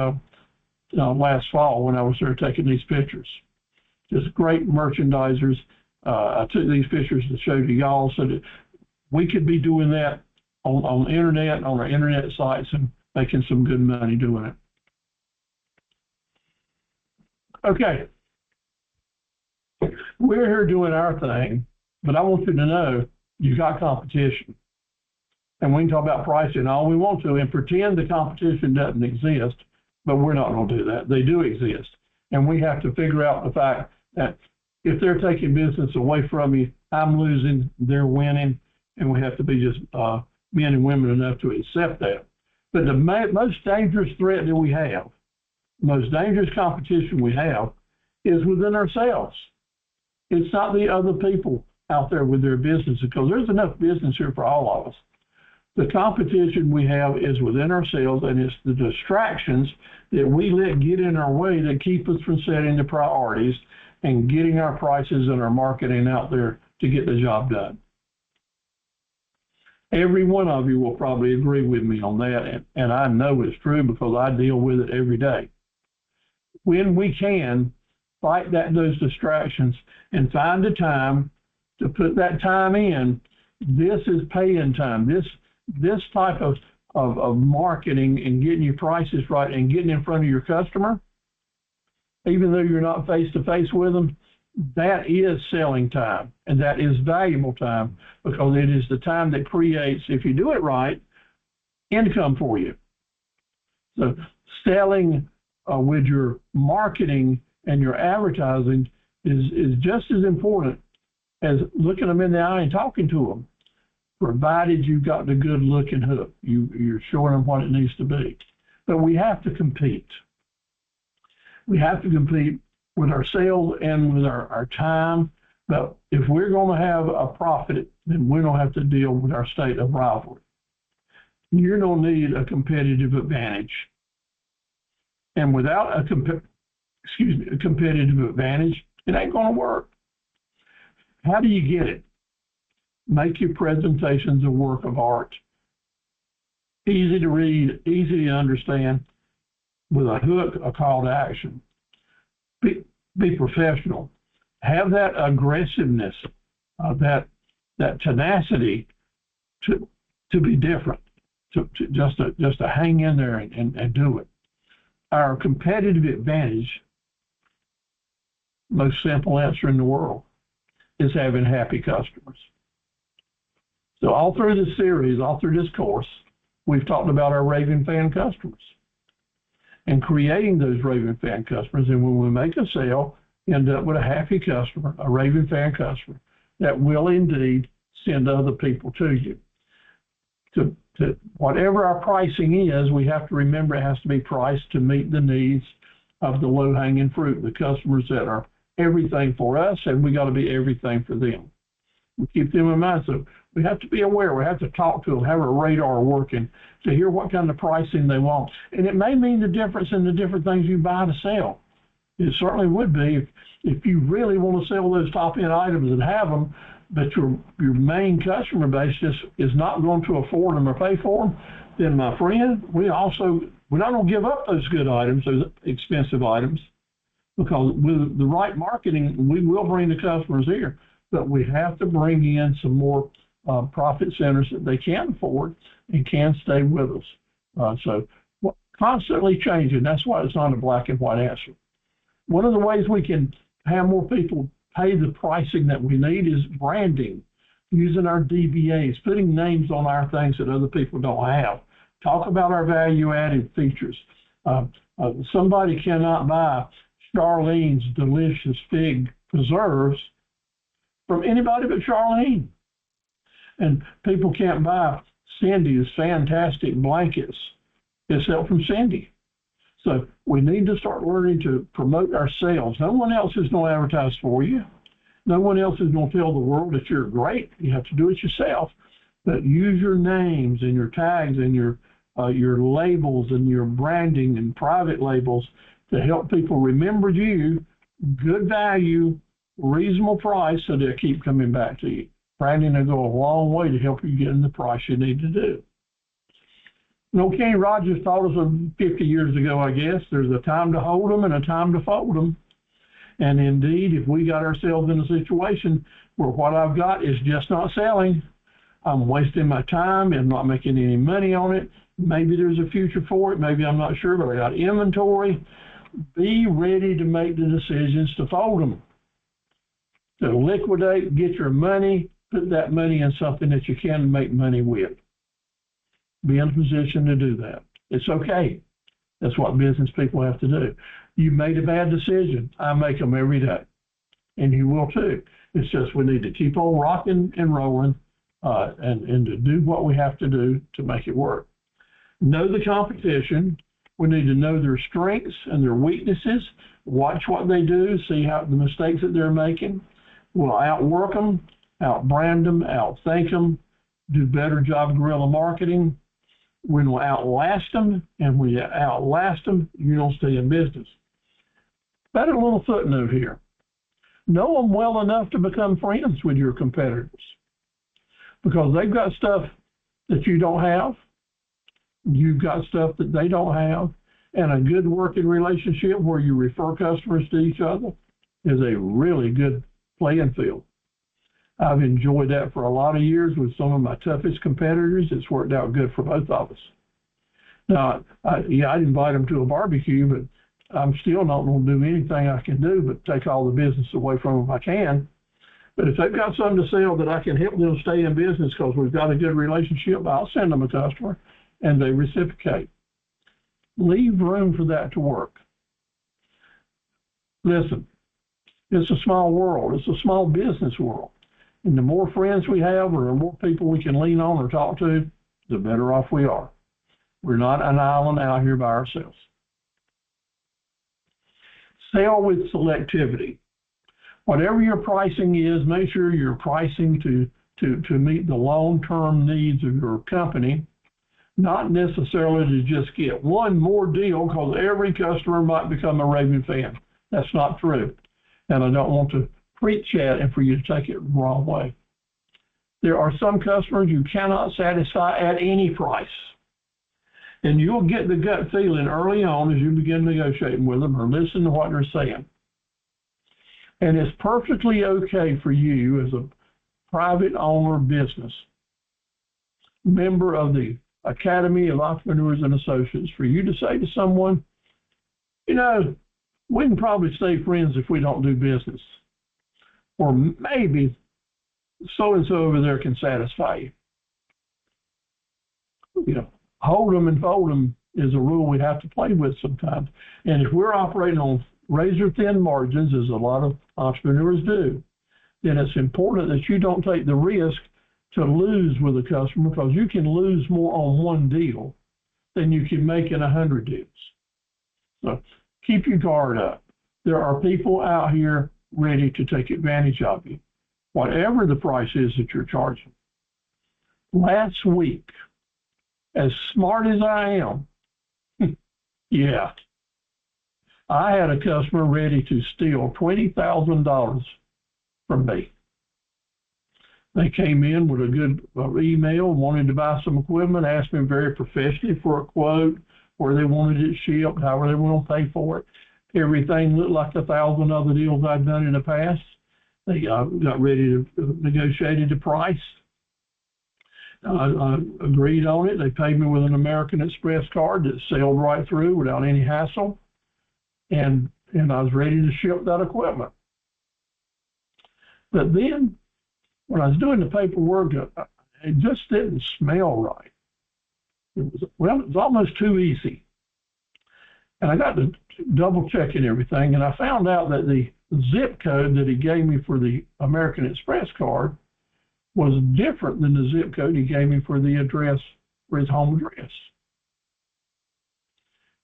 last fall when I was there taking these pictures. Just great merchandisers. I took these pictures to show to y'all so that we could be doing that on the internet, on our internet sites, and making some good money doing it. Okay. We're here doing our thing, but I want you to know you got competition. And we can talk about pricing all we want to and pretend the competition doesn't exist, but we're not going to do that. They do exist. And we have to figure out the fact that if they're taking business away from you, I'm losing, they're winning, and we have to be just men and women enough to accept that. But the most dangerous threat that we have, the most dangerous competition we have is within ourselves. It's not the other people out there with their businesses, because there's enough business here for all of us. The competition we have is within ourselves, and it's the distractions that we let get in our way that keep us from setting the priorities and getting our prices and our marketing out there to get the job done. Every one of you will probably agree with me on that, and I know it's true because I deal with it every day. When we can, fight those distractions and find the time to put that time in. This is paying time. This type of marketing and getting your prices right and getting in front of your customer, even though you're not face-to-face with them, that is selling time, and that is valuable time because it is the time that creates, if you do it right, income for you. So selling with your marketing and your advertising is just as important as looking them in the eye and talking to them, provided you've got the good looking hook. You're showing them what it needs to be. But we have to compete. We have to compete with our sales and with our time. But if we're going to have a profit, then we don't have to deal with our state of rivalry. You're going to need a competitive advantage. And without a competitive advantage, it ain't going to work. How do you get it? Make your presentations a work of art. Easy to read, easy to understand, with a hook, a call to action. Be professional. Have that aggressiveness, that tenacity to be different, just to hang in there and do it. Our competitive advantage, most simple answer in the world, is having happy customers. So all through this series, all through this course, we've talked about our raving fan customers and creating those raving fan customers. And when we make a sale, end up with a happy customer, a raving fan customer that will indeed send other people to you. To whatever our pricing is, we have to remember it has to be priced to meet the needs of the low-hanging fruit, the customers that are everything for us, and we got to be everything for them. We keep them in mind. So we have to be aware. We have to talk to them, have a radar working to hear what kind of pricing they want. And it may mean the difference in the different things you buy to sell. It certainly would be if you really want to sell those top-end items and have them, but your main customer base just is not going to afford them or pay for them, then my friend, we're not going to give up those good items, those expensive items, because with the right marketing, we will bring the customers here, but we have to bring in some more profit centers that they can afford and can stay with us. So constantly changing. That's why it's not a black and white answer. One of the ways we can have more people pay the pricing that we need is branding, using our DBAs, putting names on our things that other people don't have. Talk about our value-added features. Somebody cannot buy Charlene's delicious fig preserves from anybody but Charlene. And people can't buy Cindy's fantastic blankets except from Cindy. So we need to start learning to promote ourselves. No one else is going to advertise for you. No one else is going to tell the world that you're great. You have to do it yourself. But use your names and your tags and your labels and your branding and private labels to help people remember you, good value, reasonable price, so they'll keep coming back to you. Branding will go a long way to help you get in the price you need to do. You know, Kenny Rogers taught us 50 years ago, I guess, there's a time to hold them and a time to fold them. And indeed, if we got ourselves in a situation where what I've got is just not selling, I'm wasting my time and not making any money on it. Maybe there's a future for it. Maybe I'm not sure, but I got inventory. Be ready to make the decisions to fold them, to liquidate, get your money, put that money in something that you can make money with. Be in a position to do that. It's okay. That's what business people have to do. You made a bad decision. I make them every day, and you will too. It's just we need to keep on rocking and rolling and to do what we have to do to make it work. Know the competition. We need to know their strengths and their weaknesses. Watch what they do. See how the mistakes that they're making. We'll outwork them, outbrand them, outthink them, do a better job of guerrilla marketing. We'll outlast them, and when you outlast them, you don't stay in business. But a little footnote here. Know them well enough to become friends with your competitors, because they've got stuff that you don't have. You've got stuff that they don't have. And a good working relationship where you refer customers to each other is a really good playing field. I've enjoyed that for a lot of years with some of my toughest competitors. It's worked out good for both of us. Now, I'd invite them to a barbecue, but I'm still not going to do anything I can do but take all the business away from them if I can. But if they've got something to sell that I can help them stay in business because we've got a good relationship, I'll send them a customer and they reciprocate. Leave room for that to work. Listen, it's a small world. It's a small business world. And the more friends we have or the more people we can lean on or talk to, the better off we are. We're not an island out here by ourselves. Sell with selectivity. Whatever your pricing is, make sure you're pricing to meet the long-term needs of your company, not necessarily to just get one more deal because every customer might become a raving fan. That's not true. And I don't want to preach that and for you to take it the wrong way. There are some customers you cannot satisfy at any price. And you'll get the gut feeling early on as you begin negotiating with them or listen to what they're saying. And it's perfectly okay for you as a private owner business, member of the Academy of Entrepreneurs and Associates, for you to say to someone, you know, we can probably stay friends if we don't do business. Or maybe so-and-so over there can satisfy you. You know, hold them and fold them is a rule we have to play with sometimes. And if we're operating on razor-thin margins, as a lot of entrepreneurs do, then it's important that you don't take the risk to lose with a customer, because you can lose more on one deal than you can make in 100 deals. So keep your guard up. There are people out here ready to take advantage of you, whatever the price is that you're charging. Last week, as smart as I am, yeah, I had a customer ready to steal $20,000 from me. They came in with a good email, wanted to buy some equipment, asked me very professionally for a quote, where they wanted it shipped, how they were going to pay for it. Everything looked like 1,000 other deals I'd done in the past. They got ready to negotiate the price. I agreed on it. They paid me with an American Express card that sailed right through without any hassle, and I was ready to ship that equipment. But then, when I was doing the paperwork, it just didn't smell right. It was almost too easy. And I got to double checking everything, and I found out that the zip code that he gave me for the American Express card was different than the zip code he gave me for the address, for his home address.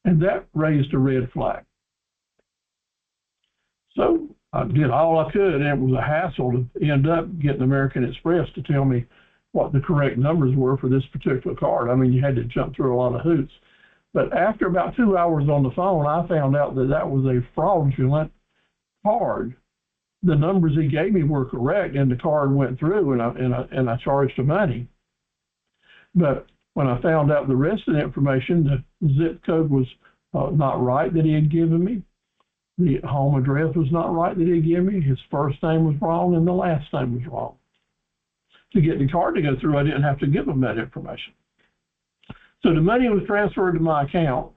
And that raised a red flag. So I did all I could, and it was a hassle to end up getting American Express to tell me what the correct numbers were for this particular card. I mean, you had to jump through a lot of hoops. But after about 2 hours on the phone, I found out that that was a fraudulent card. The numbers he gave me were correct, and the card went through, and I charged the money. But when I found out the rest of the information, the zip code was not right that he had given me. The home address was not right that he had given me. His first name was wrong, and the last name was wrong. To get the card to go through, I didn't have to give him that information. So the money was transferred to my account,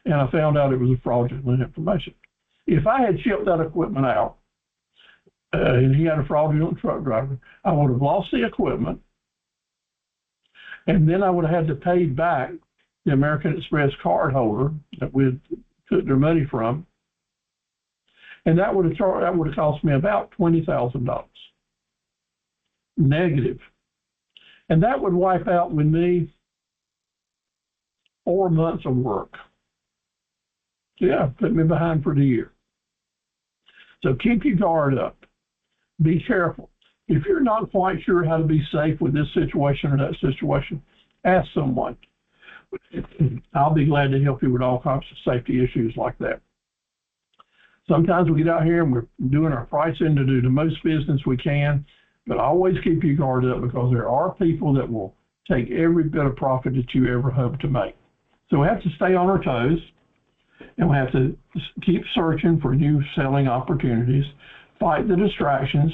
and I found out it was a fraudulent information. If I had shipped that equipment out, and he had a fraudulent truck driver, I would have lost the equipment, and then I would have had to pay back the American Express card holder that we took their money from, and that would have cost me about $20,000 negative, and that would wipe out with me 4 months of work. Yeah, put me behind for the year. So keep your guard up. Be careful. If you're not quite sure how to be safe with this situation or that situation, ask someone. I'll be glad to help you with all kinds of safety issues like that. Sometimes we get out here and we're doing our pricing to do the most business we can, but always keep your guard up, because there are people that will take every bit of profit that you ever hope to make. So we have to stay on our toes, and we have to keep searching for new selling opportunities, fight the distractions,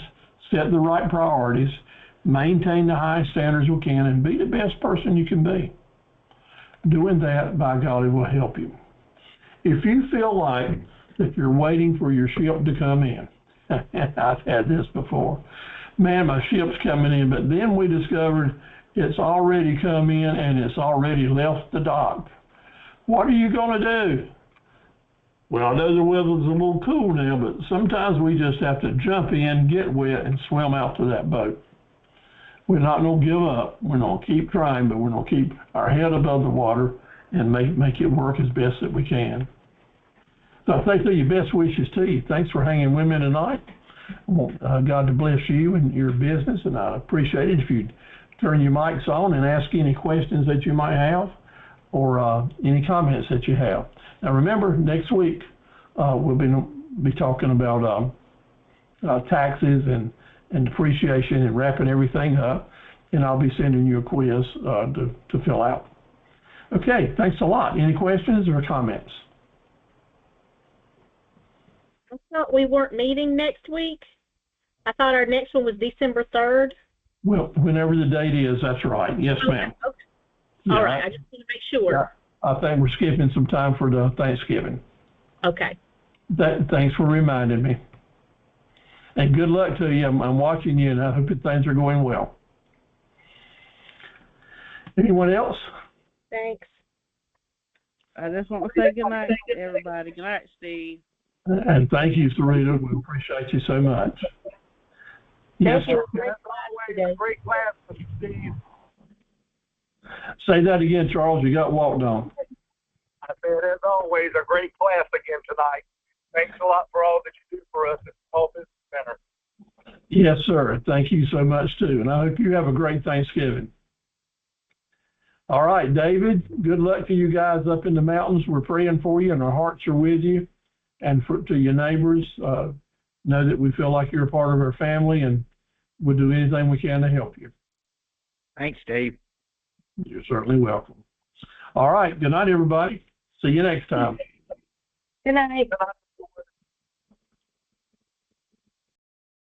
set the right priorities, maintain the highest standards we can, and be the best person you can be. Doing that, by golly, will help you. If you feel like that you're waiting for your ship to come in, I've had this before. Man, my ship's coming in, but then we discovered it's already come in and it's already left the dock. What are you going to do? Well, I know the weather's a little cool now, but sometimes we just have to jump in, get wet, and swim out to that boat. We're not going to give up. We're going to keep trying, but we're going to keep our head above the water and make it work as best that we can. So I think they're your best wishes to you. Thanks for hanging with me tonight. I want God to bless you and your business, and I appreciate it if you'd turn your mics on and ask any questions that you might have, or any comments that you have. Now remember, next week we'll be talking about taxes and depreciation and wrapping everything up, and I'll be sending you a quiz to fill out. Okay, thanks a lot. Any questions or comments?
I thought we weren't meeting next week. I thought our next one was December 3rd.
Well, whenever the date is, that's right. Yes, ma'am.
Okay.
Yeah,
all right, I just want to make sure.
Yeah, I think we're skipping some time for the Thanksgiving.
Okay.
Thanks for reminding me. And good luck to you. I'm watching you, and I hope that things are going well. Anyone else?
Thanks.
I just want to say good night to everybody. Good night, Steve.
And thank you, Sarita. We appreciate you so much. Yes,
Thank you.
sir.
Always great class, Steve.
Say that again, Charles. You got walked on.
I said, as always, a great class again tonight. Thanks a lot for all that you do for us at the Small Business Center.
Yes, sir. Thank you so much, too. And I hope you have a great Thanksgiving. All right, David, good luck to you guys up in the mountains. We're praying for you, and our hearts are with you. And to your neighbors, know that we feel like you're a part of our family, and we'll do anything we can to help you.
Thanks, Dave.
You're certainly welcome. All right. Good night, everybody. See you next time.
Good night.
Good night.